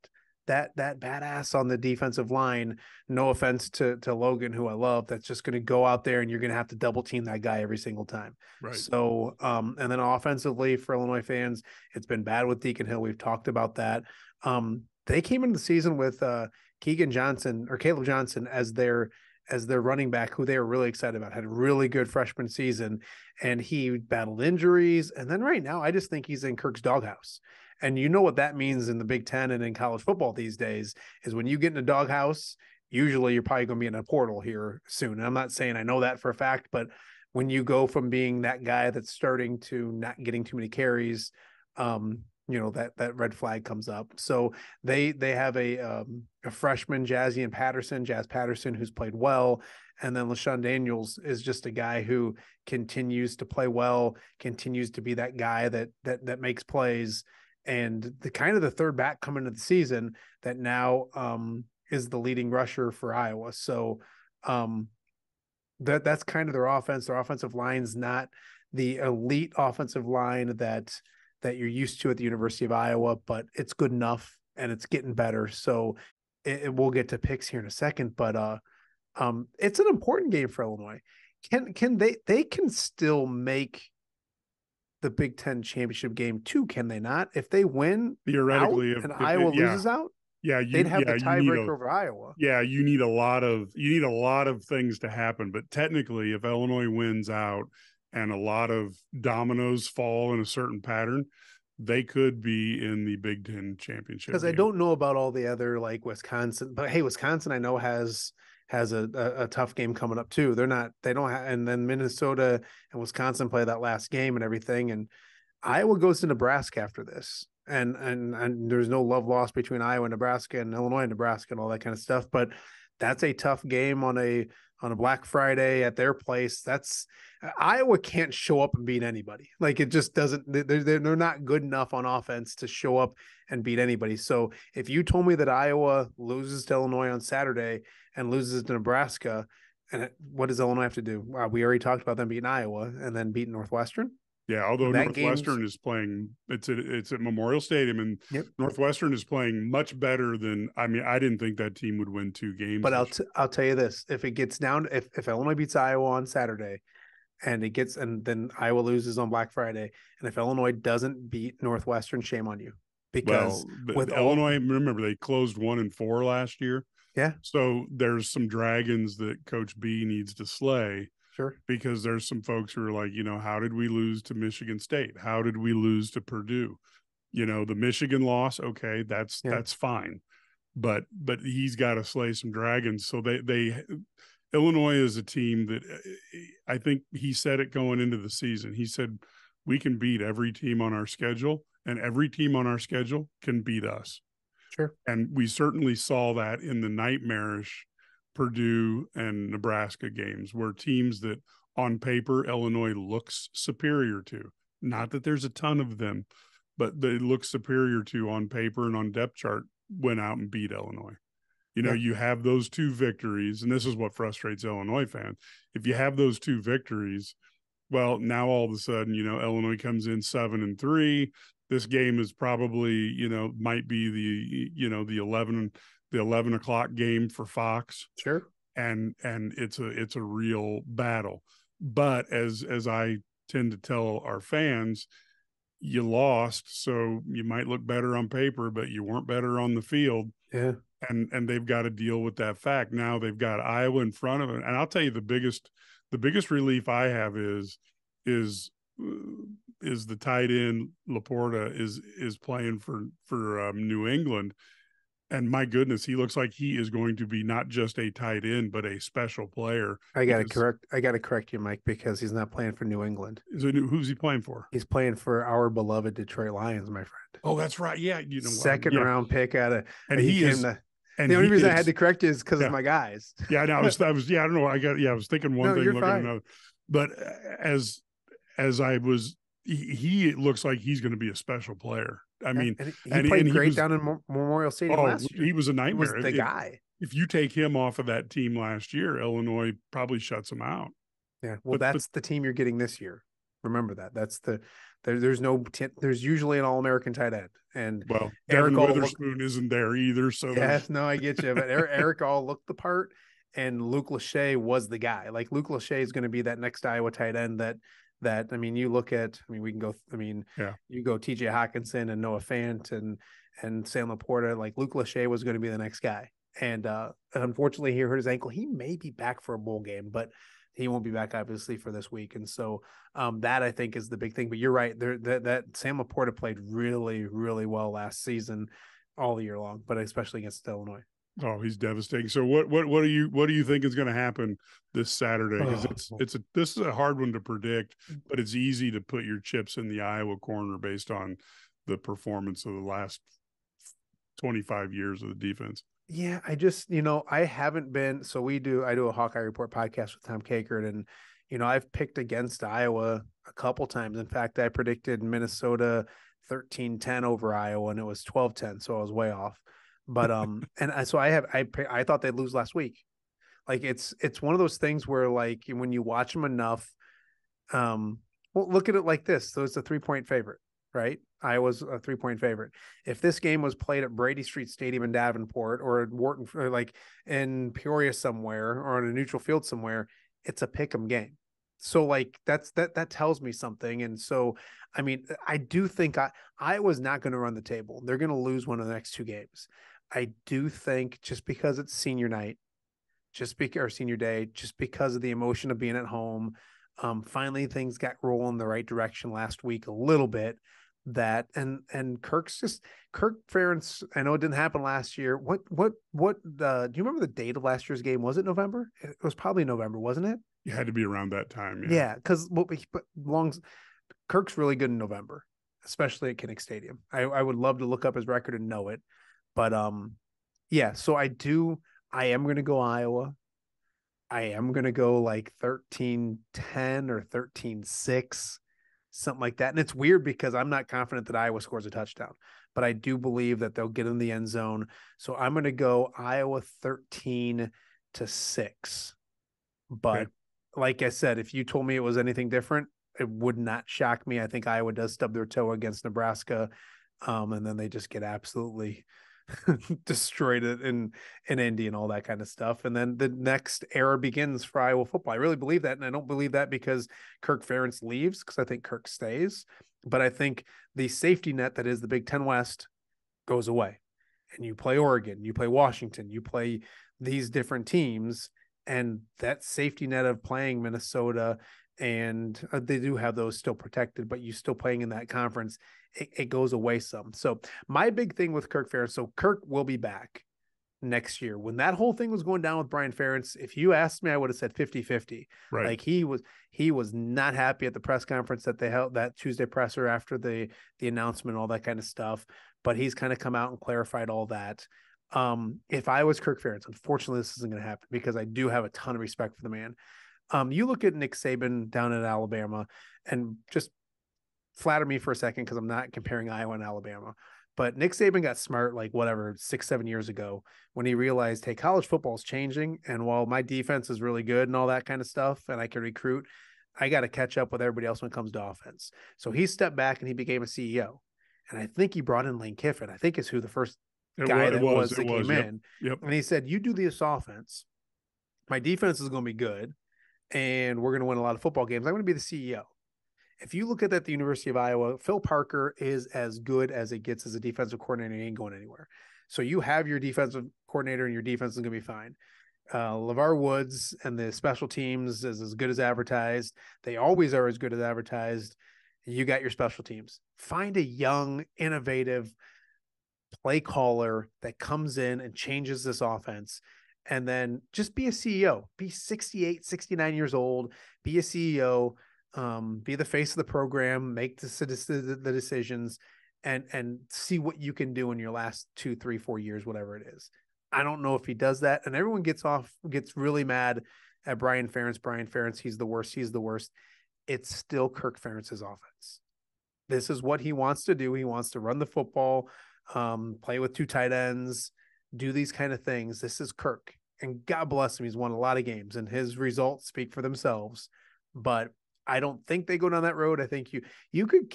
badass on the defensive line. No offense to Logan, who I love, that's just going to go out there and you're going to have to double team that guy every single time. Right. So, and then offensively for Illinois fans, it's been bad with Deacon Hill. We've talked about that. They came into the season with Caleb Johnson as their running back, who they were really excited about, had a really good freshman season, and he battled injuries. And then right now, I just think he's in Kirk's doghouse. And you know what that means in the Big Ten and in college football these days is when you get in a doghouse, usually you're probably going to be in a portal here soon. And I'm not saying I know that for a fact, but when you go from being that guy that's starting to not getting too many carries, that red flag comes up. So they have a freshman, Jazz Patterson, who's played well. And then LaShawn Daniels is just a guy who continues to play well, continues to be that guy that makes plays. And the kind of the third back coming into the season that now is the leading rusher for Iowa. So that's kind of their offense. Their offensive line's not the elite offensive line that you're used to at the University of Iowa, but it's good enough and it's getting better. So we'll get to picks here in a second, but it's an important game for Illinois. Can they can still make the Big Ten championship game too, can they not? If they win theoretically, and Iowa loses out, they'd have the tiebreaker over Iowa. Yeah, you need a lot of things to happen. But technically, if Illinois wins out and a lot of dominoes fall in a certain pattern, they could be in the Big Ten championship. Because I don't know about all the other like Wisconsin, but hey, Wisconsin I know has a tough game coming up too. And then Minnesota and Wisconsin play that last game and everything. And Iowa goes to Nebraska after this. And there's no love lost between Iowa and Nebraska and Illinois and Nebraska and all that kind of stuff. But that's a tough game on a Black Friday at their place. Iowa can't show up and beat anybody. Like it just doesn't, they're not good enough on offense to show up and beat anybody. So if you told me that Iowa loses to Illinois on Saturday and loses to Nebraska, and what does Illinois have to do? We already talked about them beating Iowa and then beating Northwestern. Yeah, although That game's Northwestern is playing, it's at Memorial Stadium, and yep. Northwestern is playing much better than. I mean, I didn't think that team would win 2 games. But This I'll tell you this: if it gets down, if Illinois beats Iowa on Saturday, and then Iowa loses on Black Friday, and if Illinois doesn't beat Northwestern, shame on you, because well, with all Illinois, remember they closed 1-4 last year, yeah, so there's some dragons that Coach B needs to slay. sure, Because there's some folks who are like, how did we lose to Michigan State? How did we lose to Purdue? The Michigan loss, okay, that's yeah, fine. But he's got to slay some dragons. So they Illinois is a team that I think he said it going into the season. He said we can beat every team on our schedule, and every team on our schedule can beat us. sure, And we certainly saw that in the nightmarish Purdue and Nebraska games, where teams that on paper Illinois looks superior to, not that there's a ton of them, but they look superior to on paper and on depth chart, went out and beat Illinois. yeah, You have those 2 victories, and this is what frustrates Illinois fans. If you have those 2 victories, well, now all of a sudden, Illinois comes in 7-3. This game is probably, might be the 11 o'clock game for Fox, sure, and it's a real battle. But as I tend to tell our fans, you lost, so you might look better on paper, but you weren't better on the field. yeah, And they've got to deal with that fact. Now they've got Iowa in front of it, and I'll tell you the biggest relief I have is the tight end Laporta is playing for New England, and my goodness, he looks like he is going to be not just a tight end but a special player. I gotta correct you, Mike, because he's not playing for New England. Who's he playing for? He's playing for our beloved Detroit Lions, my friend. Oh, that's right. Yeah, Second round pick out of, and he is. And the only reason I had to correct you is because of my guys. Yeah, no, I was, yeah, I don't know. I was thinking one thing, looking at another. But as I was, he looks like he's going to be a special player. I mean, and he played great down in Memorial Stadium last year. He was a nightmare. He was the guy. If you take him off of that team last year, Illinois probably shuts him out. Yeah, well, that's the team you're getting this year. Remember that. That's there's usually an All-American tight end, and Devin Witherspoon isn't there either. So yes, no, I get you. But Eric all looked the part, and Luke Lachey was the guy. Like Luke Lachey is going to be that next Iowa tight end. That I mean, you look at. I mean, we can go. I mean, you go T.J. Hawkinson and Noah Fant and Sam Laporta. Like Luke Lachey was going to be the next guy, and unfortunately, he hurt his ankle. He may be back for a bowl game, but he won't be back obviously for this week. And so that I think is the big thing, but you're right there. That Sam Laporta played really, really well last season, all year long, but especially against Illinois. Oh, he's devastating. So what do you think is going to happen this Saturday? Because this is a hard one to predict, but it's easy to put your chips in the Iowa corner based on the performance of the last 25 years of the defense. Yeah, I just, I haven't been, so I do a Hawkeye Report podcast with Tom Kakert, and, I've picked against Iowa a couple times. In fact, I predicted Minnesota 13-10 over Iowa, and it was 12-10. So I was way off. But, I thought they'd lose last week. Like it's one of those things where like, when you watch them enough, well, look at it like this. So it's a 3-point favorite, right? Iowa's a 3-point favorite. If this game was played at Brady Street Stadium in Davenport or at Wharton, or like in Peoria somewhere, or on a neutral field somewhere, it's a pick'em game. So like that tells me something. And so, I mean, I do think Iowa's not going to run the table. They're going to lose one of the next 2 games. I do think just because it's senior night, or senior day, just because of the emotion of being at home, finally things got rolling the right direction last week a little bit. That and Kirk Ferentz, I know it didn't happen last year. What do you remember the date of last year's game? Was it November? It was probably November, wasn't it? It had to be around that time. Yeah, because Kirk's really good in November, especially at Kinnick Stadium. I would love to look up his record and know it, but yeah. So I am going to go Iowa. I am going to go like 13-10 or 13-6. Something like that. And it's weird because I'm not confident that Iowa scores a touchdown, but I do believe that they'll get in the end zone. So I'm going to go Iowa 13-6. But like I said, if you told me it was anything different, it would not shock me. I think Iowa does stub their toe against Nebraska, and then they just get absolutely destroyed it in Indy and all that kind of stuff. And then the next era begins for Iowa football. I really believe that, and I don't believe that because Kirk Ferentz leaves, because I think Kirk stays. But I think the safety net that is the Big Ten West goes away, and you play Oregon, you play Washington, you play these different teams, and that safety net of playing Minnesota, and they do have those still protected, but you still playing in that conference, it goes away some. So my big thing with Kirk Ferentz, so Kirk will be back next year. When that whole thing was going down with Brian Ferentz, if you asked me, I would have said 50-50. Right. Like he was not happy at the press conference that they held, that Tuesday presser after the announcement, all that kind of stuff. But he's kind of come out and clarified all that. If I was Kirk Ferentz, unfortunately, this isn't going to happen because I do have a ton of respect for the man. You look at Nick Saban down at Alabama, and just flatter me for a second because I'm not comparing Iowa and Alabama. But Nick Saban got smart, like 6-7 years ago, when he realized, hey, college football is changing. And while my defense is really good and all that kind of stuff, and I can recruit, I got to catch up with everybody else when it comes to offense. So he stepped back and he became a CEO. And I think he brought in Lane Kiffin, I think is who the first guy that came in. Yep. And he said, you do this offense. My defense is going to be good, and we're going to win a lot of football games. I'm going to be the CEO. If you look at that, at the University of Iowa, Phil Parker is as good as it gets as a defensive coordinator. He ain't going anywhere. So you have your defensive coordinator, and your defense is going to be fine. LeVar Woods and the special teams is as good as advertised. They always are as good as advertised. You got your special teams. Find a young, innovative play caller that comes in and changes this offense. And then just be a CEO. Be 68, 69 years old. Be a CEO. Be the face of the program. Make the decisions, and see what you can do in your last 2, 3, 4 years, whatever it is. I don't know if he does that. And everyone gets really mad at Brian Ferentz. Brian Ferentz, he's the worst. He's the worst. It's still Kirk Ferentz's offense. This is what he wants to do. He wants to run the football, play with 2 tight ends, do these kind of things. This is Kirk, and God bless him. He's won a lot of games, and his results speak for themselves. But I don't think they go down that road. I think you could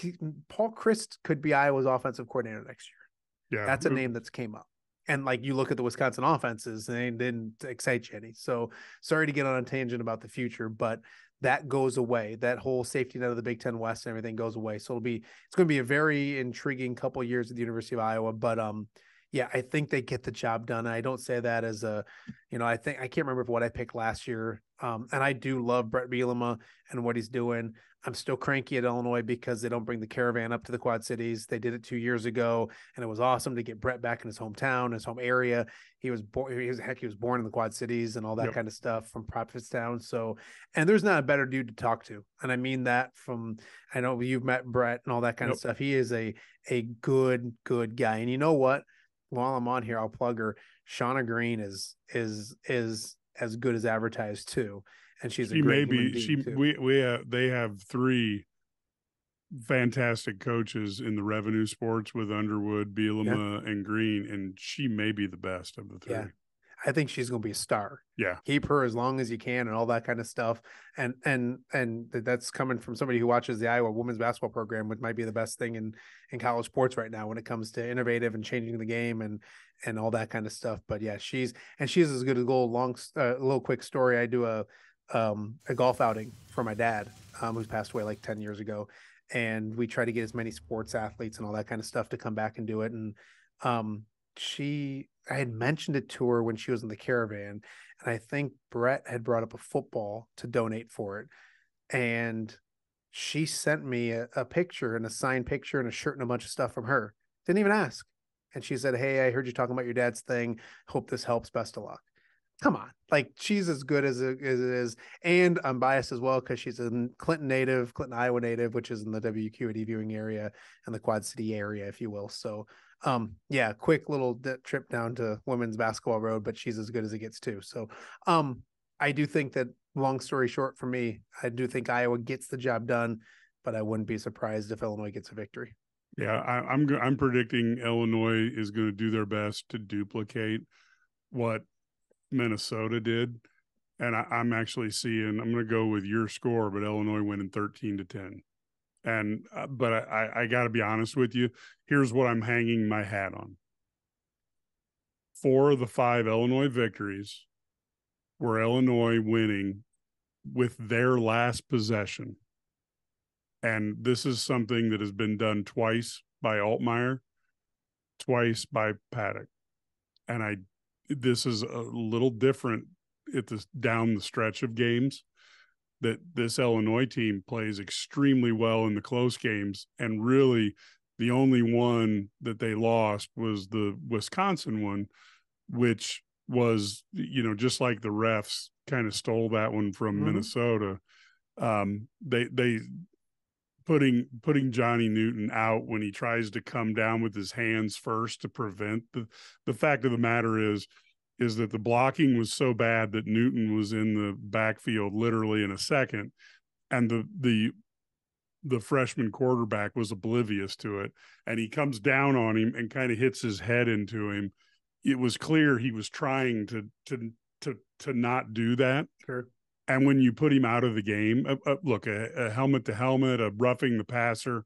Paul Chryst could be Iowa's offensive coordinator next year. Yeah, that's a name that's came up. And like you look at the Wisconsin offenses, they didn't excite you any. So sorry to get on a tangent about the future, but that goes away. That whole safety net of the Big Ten West and everything goes away. So it's going to be a very intriguing couple of years at the University of Iowa. But yeah, I think they get the job done. I don't say that as I can't remember what I picked last year. And I do love Bret Bielema and what he's doing. I'm still cranky at Illinois because they don't bring the caravan up to the Quad Cities. They did it 2 years ago, and it was awesome to get Bret back in his hometown, his home area. He was born in the Quad Cities and all that kind of stuff from Prophetstown. So, and there's not a better dude to talk to. And I mean that I know you've met Bret and all that kind of stuff. He is a good guy. And you know what? While I'm on here, I'll plug her. Shauna Green is as good as advertised too, and she's a great human being too. They have 3 fantastic coaches in the revenue sports with Underwood, Bielema, and Green, and she may be the best of the 3. Yeah. I think she's going to be a star. Yeah. Keep her as long as you can and all that kind of stuff. And that's coming from somebody who watches the Iowa women's basketball program, which might be the best thing in college sports right now when it comes to innovative and changing the game and all that kind of stuff. But yeah, she's as good as gold. Little quick story. I do a golf outing for my dad, who's passed away like 10 years ago. And we try to get as many sports athletes and all that kind of stuff to come back and do it. And, I had mentioned it to her when she was in the caravan, and I think Bret had brought up a football to donate for it. And she sent me a picture and a signed picture and a shirt and a bunch of stuff from her. Didn't even ask. And she said, hey, I heard you talking about your dad's thing. Hope this helps. Best of luck. Come on. Like, she's as good as it is. And I'm biased as well because she's a Clinton, Iowa native, which is in the WQAD viewing area and the Quad City area, if you will. So, yeah, quick little trip down to women's basketball road, but she's as good as it gets too. So, I do think that, long story short, for me, I do think Iowa gets the job done, but I wouldn't be surprised if Illinois gets a victory. Yeah, I'm predicting Illinois is going to do their best to duplicate what Minnesota did. and I'm actually seeing, I'm going to go with your score, but Illinois winning 13-10. And, but I got to be honest with you. Here's what I'm hanging my hat on. 4 of the 5 Illinois victories were Illinois winning with their last possession. And this is something that has been done twice by Altmaier, twice by Paddock. And this is a little different down the stretch of games, that this Illinois team plays extremely well in the close games. And really the only one that they lost was the Wisconsin one, which was, just like the refs kind of stole that one from Minnesota. They putting Johnny Newton out when he tries to come down with his hands first to prevent the fact of the matter is that the blocking was so bad that Newton was in the backfield literally in a second, and the freshman quarterback was oblivious to it, and he comes down on him and kind of hits his head into him. It was clear he was trying to not do that. Sure. And when you put him out of the game, look, a helmet to helmet, a roughing the passer,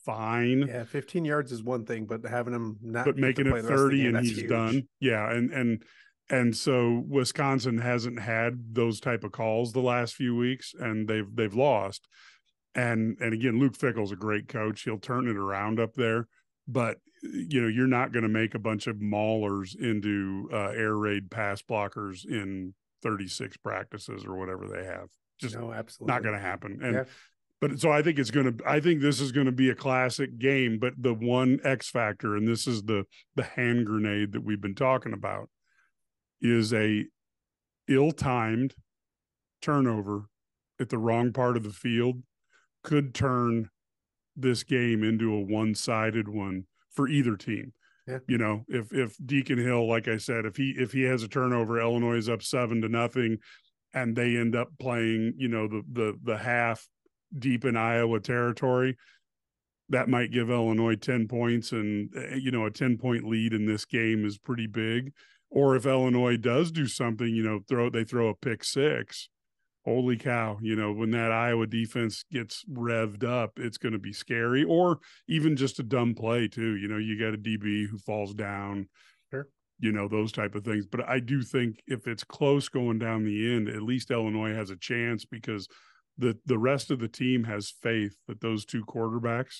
fine. Yeah, 15 yards is one thing, but having him not, but making it 30 game, and he's huge. Done. Yeah, and so Wisconsin hasn't had those type of calls the last few weeks, and they've lost. And again, Luke Fickell's a great coach. He'll turn it around up there, but you're not going to make a bunch of maulers into air raid pass blockers in 36 practices or whatever they have. Just no, absolutely not going to happen. And but so I think this is going to be a classic game. But the one X factor, and this is the hand grenade that we've been talking about, is a ill-timed turnover at the wrong part of the field could turn this game into a one-sided one for either team. Yeah. If Deacon Hill, like I said, if he has a turnover, Illinois is up 7-0, and they end up playing, the half deep in Iowa territory, that might give Illinois 10 points, and a 10-point lead in this game is pretty big. Or if Illinois does do something, they throw a pick six. Holy cow, when that Iowa defense gets revved up, it's going to be scary. Or even just a dumb play too. You got a DB who falls down, sure. Those type of things. But I do think if it's close going down the end, at least Illinois has a chance, because the rest of the team has faith that those two quarterbacks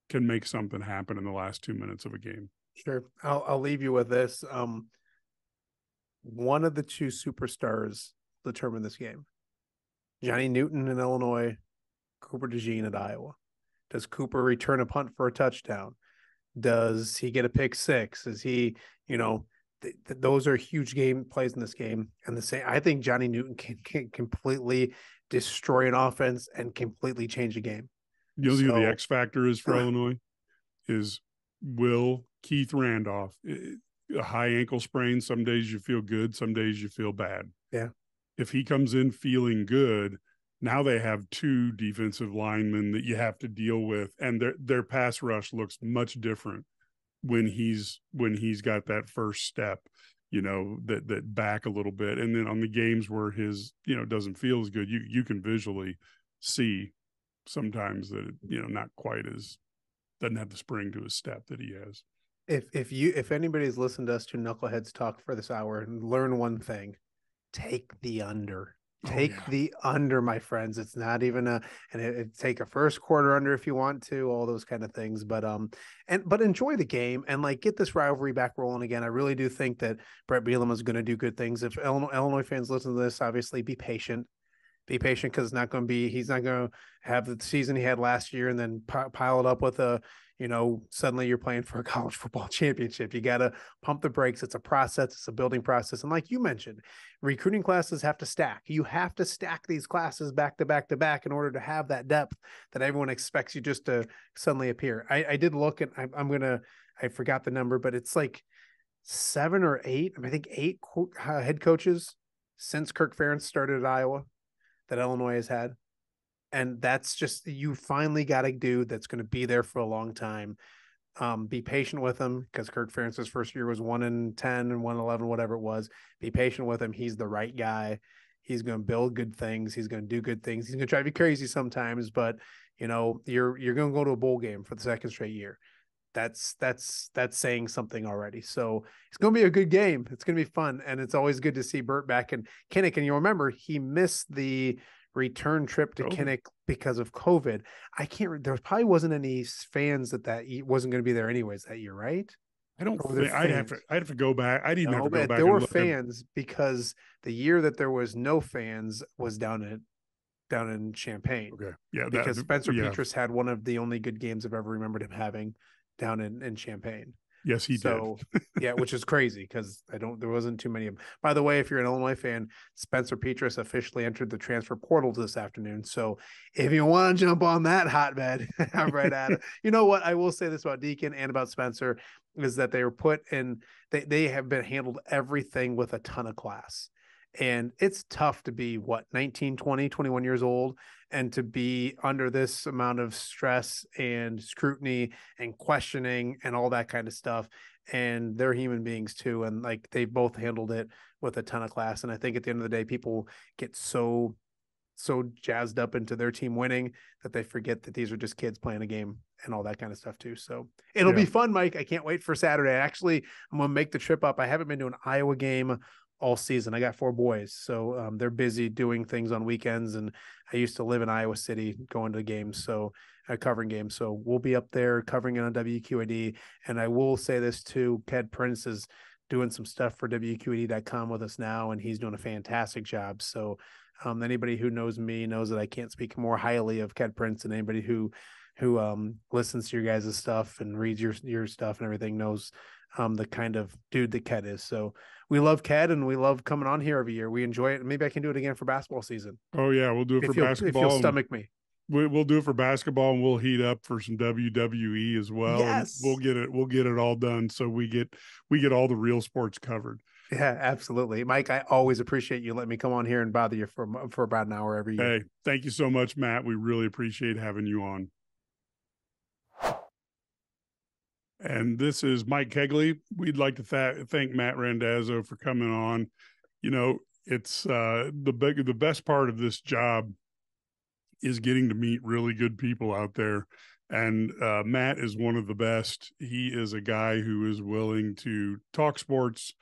can make something happen in the last 2 minutes of a game. Sure. I'll leave you with this. One of the two superstars determine this game. Johnny Newton in Illinois, Cooper DeJean at Iowa. Does Cooper return a punt for a touchdown? Does he get a pick six? Is he, those are huge game plays in this game. And I think Johnny Newton can completely destroy an offense and completely change a game. Who the X factor is for Illinois is, will Keith Randolph, a high ankle sprain. Some days you feel good, some days you feel bad. Yeah. If he comes in feeling good, now they have 2 defensive linemen that you have to deal with, and their pass rush looks much different when he's got that first step, that back a little bit. And then on the games where his, doesn't feel as good, you can visually see sometimes that it, not quite as, doesn't have the spring to his step that he has. If anybody's listened to us two knuckleheads talk for this hour and learn one thing, take the under. The under, my friends. It's not even take a first quarter under if you want to, all those kind of things. But enjoy the game and get this rivalry back rolling again. I really do think that Bret Bielema is going to do good things. If Illinois fans listen to this, obviously be patient. Be patient, because he's not going to have the season he had last year and then pile it up with suddenly you're playing for a college football championship. You got to pump the brakes. It's a process. It's a building process. And like you mentioned, recruiting classes have to stack. You have to stack these classes back to back to back in order to have that depth that everyone expects you just to suddenly appear. I did look at, I forgot the number, but it's 7 or 8. I think 8 head coaches since Kirk Ferentz started at Iowa that Illinois has had. And that's just, you finally got a dude that's going to be there for a long time. Be patient with him, because Kirk Ferentz's first year was 1-10 and 1-11, whatever it was. Be patient with him. He's the right guy. He's going to build good things. He's going to do good things. He's going to drive you crazy sometimes, but you know, you're going to go to a bowl game for the second straight year. That's saying something already. So it's going to be a good game. It's going to be fun, and it's always good to see Bert back in Kinnick. And you'll remember he missed the return trip to Kinnick because of COVID. There probably wasn't any fans that wasn't going to be there anyways that year, right? I don't think I'd have to go back. I'd even have to go back. There were fans because the year that there was no fans was down in Champaign. Okay. Yeah. Because Spencer Petras had one of the only good games I've ever remembered him having down in Champaign. Yes, he did. Yeah, which is crazy because there wasn't too many of them. By the way, if you're an Illinois fan, Spencer Petras officially entered the transfer portal this afternoon. So if you want to jump on that hotbed, I'm right at it. You know what? I will say this about Deacon and about Spencer is that they were put in, they have been handled everything with a ton of class. And it's tough to be 19, 20, 21 years old and to be under this amount of stress and scrutiny and questioning and all that kind of stuff. And they're human beings too. And like they both handled it with a ton of class. And I think at the end of the day, people get so jazzed up into their team winning that they forget that these are just kids playing a game and all that kind of stuff too. So it'll be fun, Mike. I can't wait for Saturday. Actually, I'm going to make the trip up. I haven't been to an Iowa game all season. I got 4 boys, so they're busy doing things on weekends. And I used to live in Iowa City, going to games, so covering games. So we'll be up there covering it on WQAD. And I will say this too: Ked Prince is doing some stuff for WQAD.com with us now, and he's doing a fantastic job. So anybody who knows me knows that I can't speak more highly of Ked Prince, and anybody who listens to your guys' stuff and reads your stuff and everything knows the kind of dude that Ked is. So we love Ked, and we love coming on here every year. We enjoy it. Maybe I can do it again for basketball season. Oh yeah, we'll do it for basketball. If you'll stomach me. We'll do it for basketball, and we'll heat up for some WWE as well. Yes. And we'll get it all done, so we get all the real sports covered. Yeah, absolutely. Mike, I always appreciate you letting me come on here and bother you for about an hour every year. Hey, thank you so much, Matt. We really appreciate having you on. And this is Mike Cagley. We'd like to thank Matt Randazzo for coming on. You know, it's the best part of this job is getting to meet really good people out there. And Matt is one of the best. He is a guy who is willing to talk sports,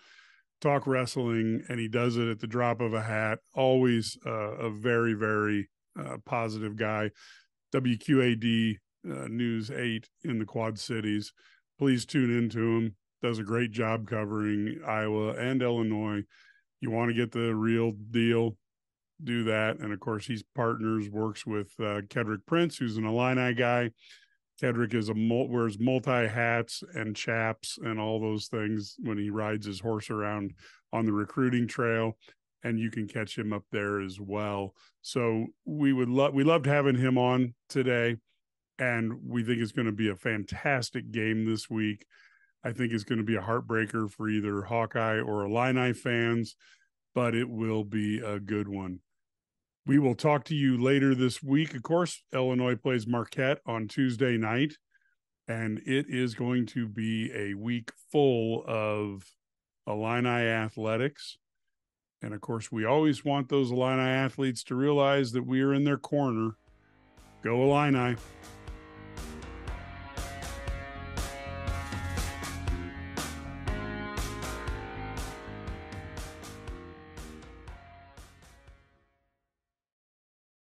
talk wrestling, and he does it at the drop of a hat. Always a very, very positive guy. WQAD News 8 in the Quad Cities. Please tune into him. Does a great job covering Iowa and Illinois. You want to get the real deal, do that. And of course, he works with Kedrick Prince, who's an Illini guy. Kedrick wears multi hats and chaps and all those things when he rides his horse around on the recruiting trail. And you can catch him up there as well. So we loved having him on today. And we think it's going to be a fantastic game this week. I think it's going to be a heartbreaker for either Hawkeye or Illini fans, but it will be a good one. We will talk to you later this week. Of course, Illinois plays Marquette on Tuesday night, and it is going to be a week full of Illini athletics. And of course, we always want those Illini athletes to realize that we are in their corner. Go Illini.